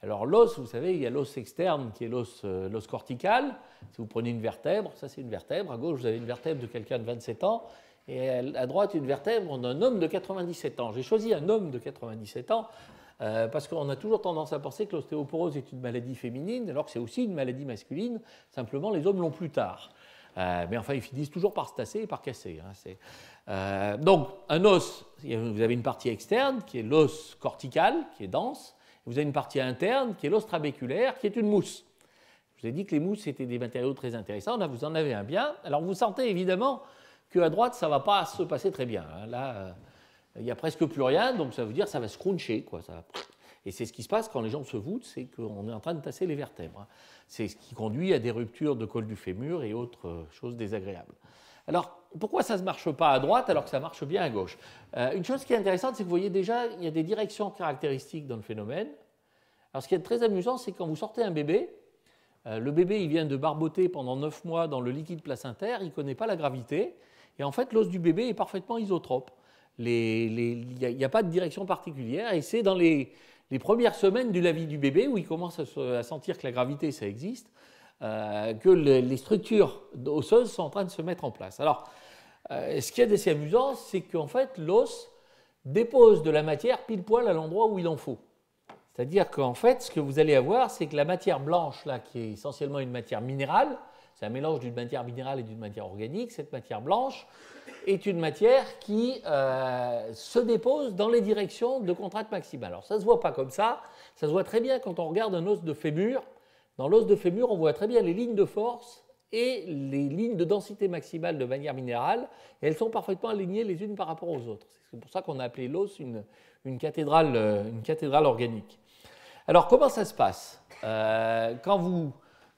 Alors, l'os, vous savez, il y a l'os externe qui est l'os cortical. Si vous prenez une vertèbre, ça c'est une vertèbre. À gauche, vous avez une vertèbre de quelqu'un de 27 ans. Et à droite, une vertèbre d'un homme de 97 ans. J'ai choisi un homme de 97 ans parce qu'on a toujours tendance à penser que l'ostéoporose est une maladie féminine, alors que c'est aussi une maladie masculine. Simplement, les hommes l'ont plus tard. Mais enfin, ils finissent toujours par se tasser et par casser. Donc, un os, vous avez une partie externe qui est l'os cortical, qui est dense. Vous avez une partie interne qui est l'os trabéculaire, qui est une mousse. Je vous ai dit que les mousses étaient des matériaux très intéressants. Là, vous en avez un bien. Alors, vous sentez évidemment qu'à droite, ça ne va pas se passer très bien. Là, il n'y a presque plus rien, donc ça veut dire que ça va se cruncher, quoi. Et c'est ce qui se passe quand les gens se voûtent, c'est qu'on est en train de tasser les vertèbres. C'est ce qui conduit à des ruptures de col du fémur et autres choses désagréables. Alors, pourquoi ça ne marche pas à droite alors que ça marche bien à gauche? Une chose qui est intéressante, c'est que vous voyez déjà, il y a des directions caractéristiques dans le phénomène. Alors, ce qui est très amusant, c'est quand vous sortez un bébé, le bébé, il vient de barboter pendant 9 mois dans le liquide placentaire, il ne connaît pas la gravité, et en fait, l'os du bébé est parfaitement isotrope. Il n'y a pas de direction particulière, et c'est dans les premières semaines de la vie du bébé, où il commence à sentir que la gravité, ça existe, que les structures osseuses sont en train de se mettre en place. Alors, ce qui est assez amusant, c'est qu'en fait, l'os dépose de la matière pile poil à l'endroit où il en faut. C'est-à-dire qu'en fait, ce que vous allez avoir, c'est que la matière blanche, là, qui est essentiellement une matière minérale, c'est un mélange d'une matière minérale et d'une matière organique, cette matière blanche est une matière qui se dépose dans les directions de contrainte maximale. Alors, ça ne se voit pas comme ça se voit très bien quand on regarde un os de fémur. Dans l'os de fémur, on voit très bien les lignes de force et les lignes de densité maximale de manière minérale, et elles sont parfaitement alignées les unes par rapport aux autres. C'est pour ça qu'on a appelé l'os une cathédrale organique. Alors, comment ça se passe? Quand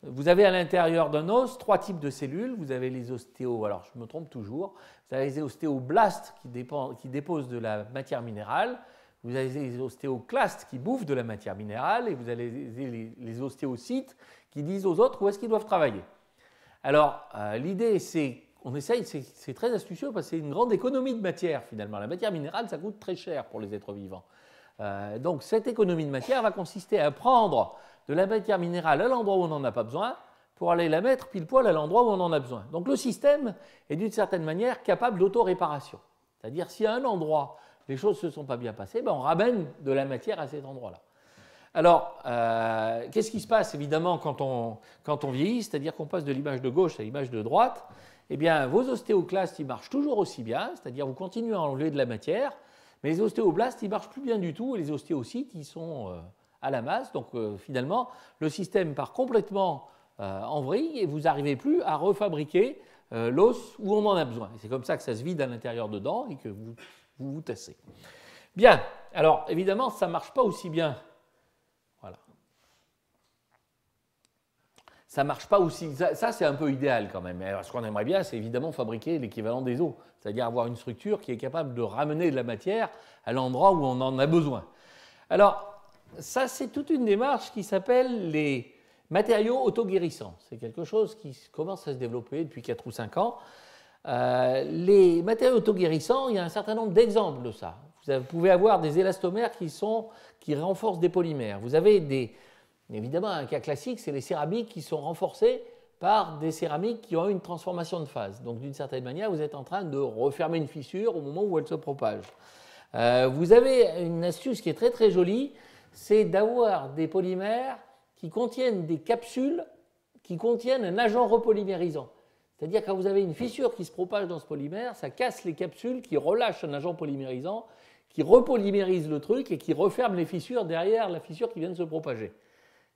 vous avez à l'intérieur d'un os 3 types de cellules. Vous avez les alors je me trompe toujours, vous avez les ostéoblastes qui déposent de la matière minérale, vous avez les ostéoclastes qui bouffent de la matière minérale, et vous avez les ostéocytes qui disent aux autres où est-ce qu'ils doivent travailler. Alors, l'idée, c'est c'est très astucieux parce que c'est une grande économie de matière finalement. La matière minérale, ça coûte très cher pour les êtres vivants. Donc, cette économie de matière va consister à prendre de la matière minérale à l'endroit où on n'en a pas besoin pour aller la mettre pile poil à l'endroit où on en a besoin. Donc, le système est d'une certaine manière capable d'auto-réparation. C'est-à-dire, si à un endroit, les choses ne se sont pas bien passées, on ramène de la matière à cet endroit-là. Alors, qu'est-ce qui se passe évidemment quand on vieillit? C'est-à-dire qu'on passe de l'image de gauche à l'image de droite. Eh bien, vos ostéoclastes, ils marchent toujours aussi bien, c'est-à-dire vous continuez à enlever de la matière, mais les ostéoblastes, ils ne marchent plus bien du tout, et les ostéocytes, ils sont à la masse. Donc, finalement, le système part complètement en vrille, et vous n'arrivez plus à refabriquer l'os où on en a besoin. Et c'est comme ça que ça se vide à l'intérieur dedans, et que vous tassez. Bien, alors, évidemment, ça ne marche pas aussi bien. Ça ne marche pas aussi. Ça, c'est un peu idéal quand même. Alors, ce qu'on aimerait bien, c'est évidemment fabriquer l'équivalent des os, c'est-à-dire avoir une structure qui est capable de ramener de la matière à l'endroit où on en a besoin. Alors, ça, c'est toute une démarche qui s'appelle les matériaux autoguérissants. C'est quelque chose qui commence à se développer depuis 4 ou 5 ans. Les matériaux autoguérissants, il y a un certain nombre d'exemples de ça. Vous pouvez avoir des élastomères qui renforcent des polymères. Vous avez évidemment, un cas classique, c'est les céramiques qui sont renforcées par des céramiques qui ont une transformation de phase. Donc d'une certaine manière, vous êtes en train de refermer une fissure au moment où elle se propage. Vous avez une astuce qui est très très jolie, c'est d'avoir des polymères qui contiennent des capsules qui contiennent un agent repolymérisant. C'est-à-dire quand vous avez une fissure qui se propage dans ce polymère, ça casse les capsules qui relâchent un agent polymérisant, qui repolymérise le truc et qui referme les fissures derrière la fissure qui vient de se propager.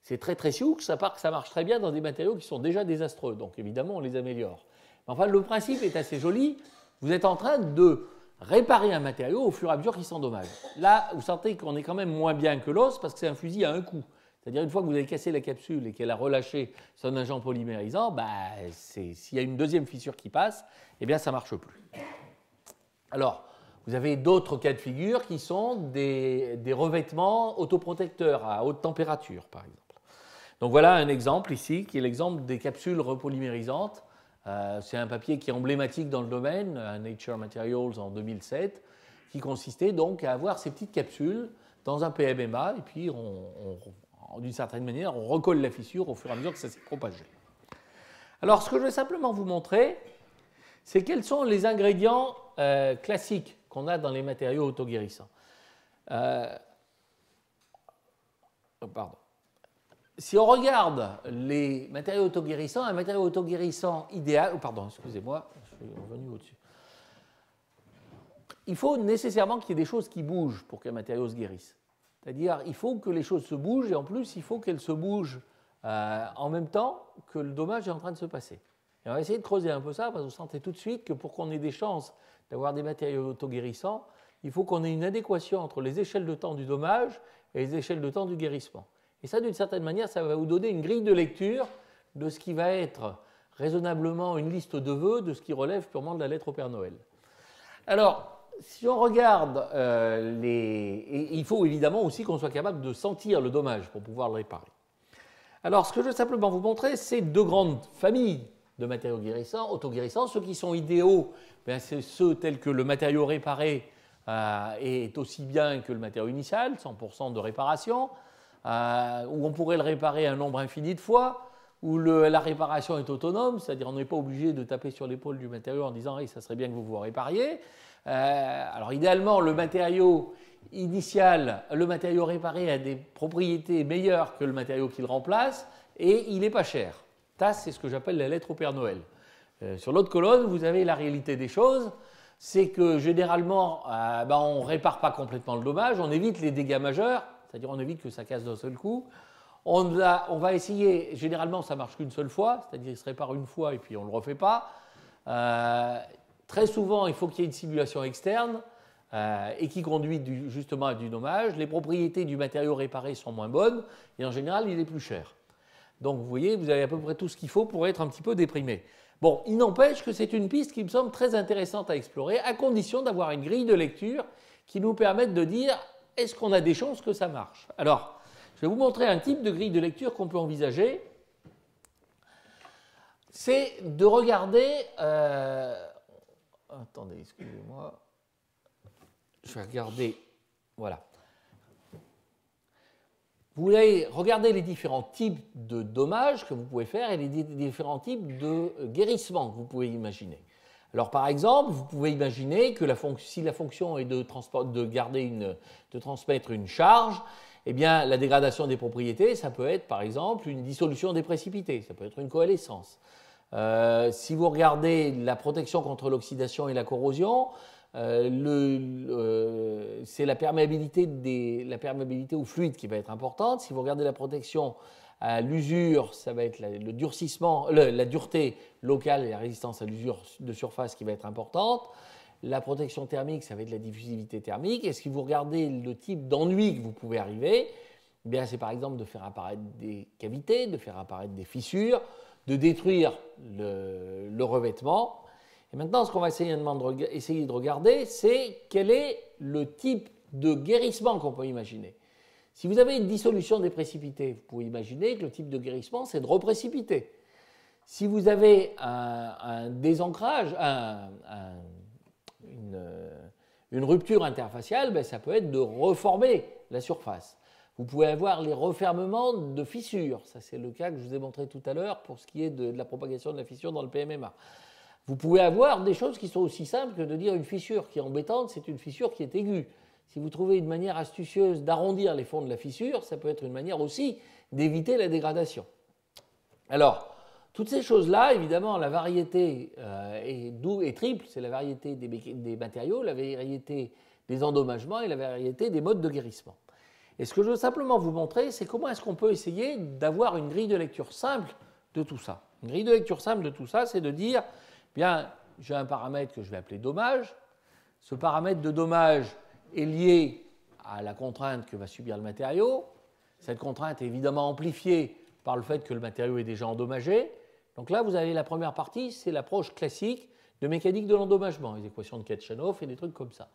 C'est très très sioux, ça part que ça marche très bien dans des matériaux qui sont déjà désastreux, donc évidemment on les améliore. Enfin le principe est assez joli, vous êtes en train de réparer un matériau au fur et à mesure qu'il s'endommage. Là, vous sentez qu'on est quand même moins bien que l'os parce que c'est un fusil à un coup. C'est-à-dire une fois que vous avez cassé la capsule et qu'elle a relâché son agent polymérisant, s'il y a une deuxième fissure qui passe, eh bien ça ne marche plus. Alors, vous avez d'autres cas de figure qui sont des revêtements autoprotecteurs à haute température, par exemple. Donc voilà un exemple ici, qui est l'exemple des capsules repolymérisantes. C'est un papier qui est emblématique dans le domaine, Nature Materials en 2007, qui consistait donc à avoir ces petites capsules dans un PMMA, et puis d'une certaine manière, on recolle la fissure au fur et à mesure que ça s'est propagé. Alors, ce que je vais simplement vous montrer, c'est quels sont les ingrédients classiques qu'on a dans les matériaux autoguérissants. Pardon. Si on regarde les matériaux autoguérissants, un matériau autoguérissant idéal, pardon, excusez-moi, je suis revenu au-dessus. Il faut nécessairement qu'il y ait des choses qui bougent pour qu'un matériau se guérisse. C'est-à-dire, il faut que les choses se bougent et en plus, il faut qu'elles se bougent en même temps que le dommage est en train de se passer. Et on va essayer de creuser un peu ça parce que vous sentez tout de suite que pour qu'on ait des chances d'avoir des matériaux autoguérissants, il faut qu'on ait une adéquation entre les échelles de temps du dommage et les échelles de temps du guérissement. Et ça, d'une certaine manière, ça va vous donner une grille de lecture de ce qui va être raisonnablement une liste de vœux de ce qui relève purement de la lettre au Père Noël. Alors, si on regarde il faut évidemment aussi qu'on soit capable de sentir le dommage pour pouvoir le réparer. Alors, ce que je veux simplement vous montrer, c'est deux grandes familles de matériaux guérissants, autoguérissants. Ceux qui sont idéaux, c'est ceux tels que le matériau réparé est aussi bien que le matériau initial, 100% de réparation, où on pourrait le réparer un nombre infini de fois, où la réparation est autonome, c'est-à-dire on n'est pas obligé de taper sur l'épaule du matériau en disant hey, « ça serait bien que vous vous répariez ». Alors idéalement, le matériau initial, le matériau réparé a des propriétés meilleures que le matériau qu'il remplace et il n'est pas cher. Ça, c'est ce que j'appelle la lettre au Père Noël. Sur l'autre colonne, vous avez la réalité des choses. C'est que généralement, on ne répare pas complètement le dommage, on évite les dégâts majeurs, c'est-à-dire on évite que ça casse d'un seul coup. On va essayer, généralement ça ne marche qu'une seule fois, c'est-à-dire il se répare une fois et puis on ne le refait pas. Très souvent, il faut qu'il y ait une simulation externe et qui conduit justement à du dommage. Les propriétés du matériau réparé sont moins bonnes et en général, il est plus cher. Donc vous voyez, vous avez à peu près tout ce qu'il faut pour être un petit peu déprimé. Bon, il n'empêche que c'est une piste qui me semble très intéressante à explorer, à condition d'avoir une grille de lecture qui nous permette de dire est-ce qu'on a des chances que ça marche. Alors, je vais vous montrer un type de grille de lecture qu'on peut envisager. C'est de regarder... attendez, excusez-moi. Je vais regarder... Voilà. Vous allez regarder les différents types de dommages que vous pouvez faire et les différents types de guérissements que vous pouvez imaginer. Alors par exemple, vous pouvez imaginer que si la fonction est de transmettre une charge, eh bien la dégradation des propriétés, ça peut être par exemple une dissolution des précipités, ça peut être une coalescence. Si vous regardez la protection contre l'oxydation et la corrosion, c'est la perméabilité au fluide qui va être importante. Si vous regardez la protection à l'usure, ça va être le durcissement, la dureté locale et la résistance à l'usure de surface qui va être importante. La protection thermique, ça va être la diffusivité thermique. Et si vous regardez le type d'ennui que vous pouvez arriver, eh bien c'est par exemple de faire apparaître des cavités, de faire apparaître des fissures, de détruire le revêtement. Et maintenant, ce qu'on va essayer de regarder, c'est quel est le type de guérissement qu'on peut imaginer. Si vous avez une dissolution des précipités, vous pouvez imaginer que le type de guérissement, c'est de reprécipiter. Si vous avez un désancrage, une rupture interfaciale, ça peut être de reformer la surface. Vous pouvez avoir les refermements de fissures. Ça, c'est le cas que je vous ai montré tout à l'heure pour ce qui est de la propagation de la fissure dans le PMMA. Vous pouvez avoir des choses qui sont aussi simples que de dire une fissure qui est embêtante, c'est une fissure qui est aiguë. Si vous trouvez une manière astucieuse d'arrondir les fonds de la fissure, ça peut être une manière aussi d'éviter la dégradation. Alors, toutes ces choses-là, évidemment, la variété est triple, c'est la variété des matériaux, la variété des endommagements et la variété des modes de guérissement. Et ce que je veux simplement vous montrer, c'est comment est-ce qu'on peut essayer d'avoir une grille de lecture simple de tout ça. Une grille de lecture simple de tout ça, c'est de dire, bien, j'ai un paramètre que je vais appeler dommage. Ce paramètre de dommage est lié à la contrainte que va subir le matériau. Cette contrainte est évidemment amplifiée par le fait que le matériau est déjà endommagé. Donc là, vous avez la première partie, c'est l'approche classique de mécanique de l'endommagement, les équations de Kirchhoff et des trucs comme ça.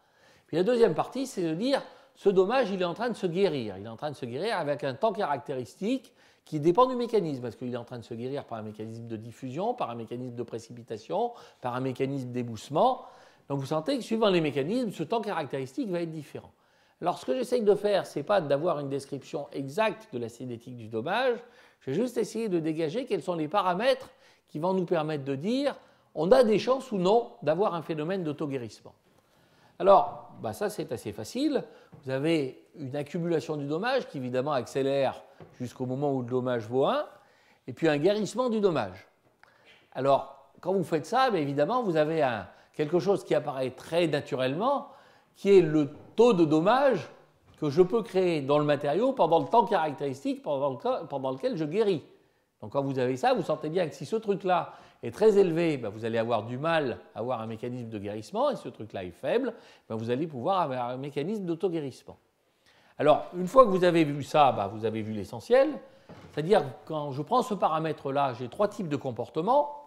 Puis la deuxième partie, c'est de dire, ce dommage, il est en train de se guérir. Il est en train de se guérir avec un temps caractéristique qui dépend du mécanisme, parce qu'il est en train de se guérir par un mécanisme de diffusion, par un mécanisme de précipitation, par un mécanisme d'émoussement. Donc vous sentez que suivant les mécanismes, ce temps caractéristique va être différent. Alors ce que j'essaye de faire, ce n'est pas d'avoir une description exacte de la cinétique du dommage, je vais juste essayer de dégager quels sont les paramètres qui vont nous permettre de dire on a des chances ou non d'avoir un phénomène d'auto-guérissement. Alors, ça c'est assez facile. Vous avez une accumulation du dommage qui évidemment accélère jusqu'au moment où le dommage vaut 1, et puis un guérissement du dommage. Alors, quand vous faites ça, évidemment, vous avez quelque chose qui apparaît très naturellement, qui est le taux de dommage que je peux créer dans le matériau pendant le temps caractéristique pendant lequel je guéris. Donc quand vous avez ça, vous sentez bien que si ce truc-là est très élevé, vous allez avoir du mal à avoir un mécanisme de guérissement, et si ce truc-là est faible, vous allez pouvoir avoir un mécanisme d'auto-guérissement. Alors, une fois que vous avez vu ça, vous avez vu l'essentiel, c'est-à-dire quand je prends ce paramètre-là, j'ai trois types de comportements.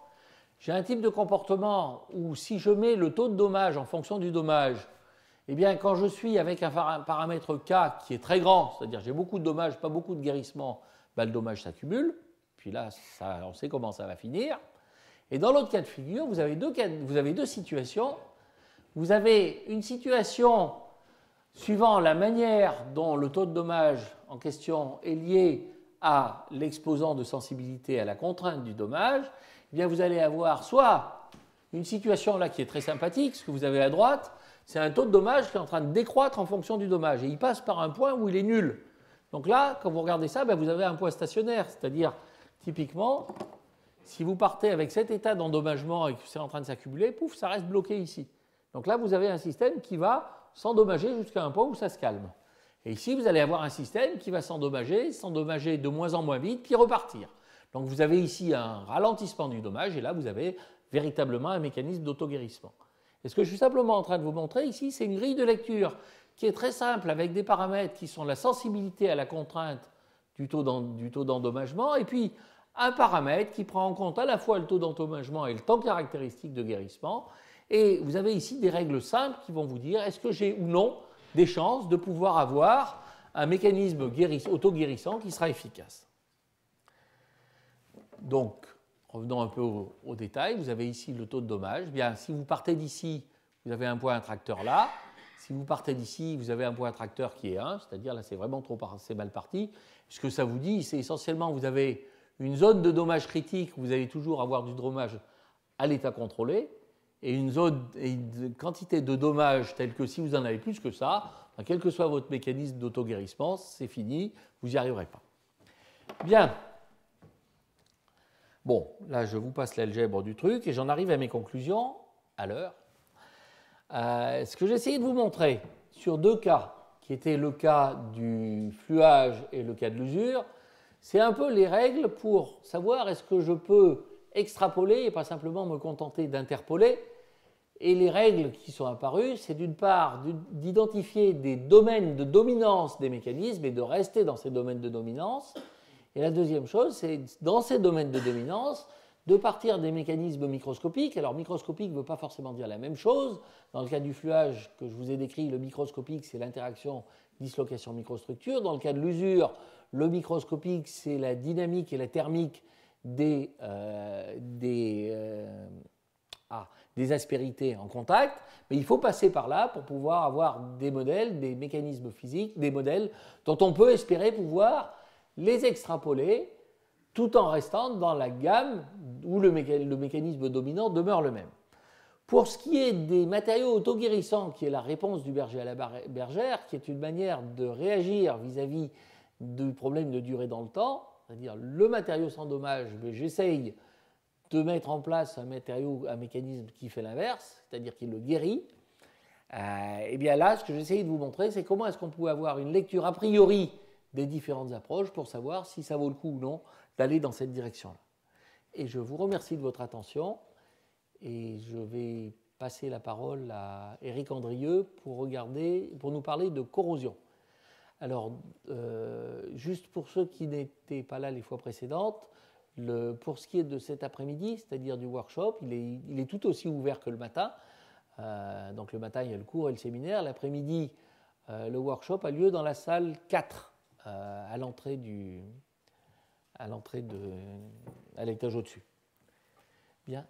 J'ai un type de comportement où si je mets le taux de dommage en fonction du dommage, eh bien, quand je suis avec un paramètre K qui est très grand, c'est-à-dire j'ai beaucoup de dommages, pas beaucoup de guérissement, le dommage s'accumule. Puis là, on sait comment ça va finir. Et dans l'autre cas de figure, vous avez deux situations. Vous avez une situation suivant la manière dont le taux de dommage en question est lié à l'exposant de sensibilité à la contrainte du dommage. Eh bien, vous allez avoir soit une situation là qui est très sympathique, ce que vous avez à droite, c'est un taux de dommage qui est en train de décroître en fonction du dommage. Et il passe par un point où il est nul. Donc là, quand vous regardez ça, vous avez un point stationnaire, c'est-à-dire, typiquement, si vous partez avec cet état d'endommagement et que c'est en train de s'accumuler, pouf, ça reste bloqué ici. Donc là, vous avez un système qui va s'endommager jusqu'à un point où ça se calme. Et ici, vous allez avoir un système qui va s'endommager de moins en moins vite, puis repartir. Donc vous avez ici un ralentissement du dommage, et là, vous avez véritablement un mécanisme d'auto-guérissement. Et ce que je suis simplement en train de vous montrer ici, c'est une grille de lecture qui est très simple, avec des paramètres qui sont la sensibilité à la contrainte du taux d'endommagement, et puis un paramètre qui prend en compte à la fois le taux d'endommagement et le temps caractéristique de guérissement. Et vous avez ici des règles simples qui vont vous dire est-ce que j'ai ou non des chances de pouvoir avoir un mécanisme auto-guérissant qui sera efficace. Donc, revenons un peu au détail. Vous avez ici le taux de dommage. Bien, si vous partez d'ici, vous avez un point attracteur là. Si vous partez d'ici, vous avez un point attracteur qui est 1, c'est-à-dire là, c'est vraiment c'est mal parti. Ce que ça vous dit, c'est essentiellement vous avez une zone de dommage critique où vous allez toujours avoir du dommage à l'état contrôlé et une quantité de dommage telle que si vous en avez plus que ça, quel que soit votre mécanisme d'auto-guérissement, c'est fini, vous n'y arriverez pas. Bien. Bon, là, je vous passe l'algèbre du truc et j'en arrive à mes conclusions à l'heure. Ce que j'ai essayé de vous montrer sur deux cas, qui étaient le cas du fluage et le cas de l'usure, c'est un peu les règles pour savoir est-ce que je peux extrapoler et pas simplement me contenter d'interpoler. Et les règles qui sont apparues, c'est d'une part d'identifier des domaines de dominance des mécanismes et de rester dans ces domaines de dominance. Et la deuxième chose, c'est dans ces domaines de dominance, de partir des mécanismes microscopiques. Alors microscopique ne veut pas forcément dire la même chose. Dans le cas du fluage que je vous ai décrit, le microscopique, c'est l'interaction dislocation microstructure. Dans le cas de l'usure, le microscopique, c'est la dynamique et la thermique des des aspérités en contact, mais il faut passer par là pour pouvoir avoir des modèles, des mécanismes physiques, des modèles dont on peut espérer pouvoir les extrapoler tout en restant dans la gamme où le mécanisme dominant demeure le même. Pour ce qui est des matériaux autoguérissants, qui est la réponse du berger à la bergère, qui est une manière de réagir vis-à-vis du problème de durée dans le temps, c'est-à-dire le matériau sans dommage, j'essaye de mettre en place un mécanisme qui fait l'inverse, c'est-à-dire qui le guérit. Et bien là, ce que j'essaye de vous montrer, c'est comment est-ce qu'on peut avoir une lecture a priori des différentes approches pour savoir si ça vaut le coup ou non d'aller dans cette direction-là. Et je vous remercie de votre attention et je vais passer la parole à Éric Andrieux pour nous parler de corrosion. Alors, juste pour ceux qui n'étaient pas là les fois précédentes, pour ce qui est de cet après-midi, c'est-à-dire du workshop, il est tout aussi ouvert que le matin. Donc le matin, il y a le cours et le séminaire. L'après-midi, le workshop a lieu dans la salle 4, à l'étage au-dessus. Bien.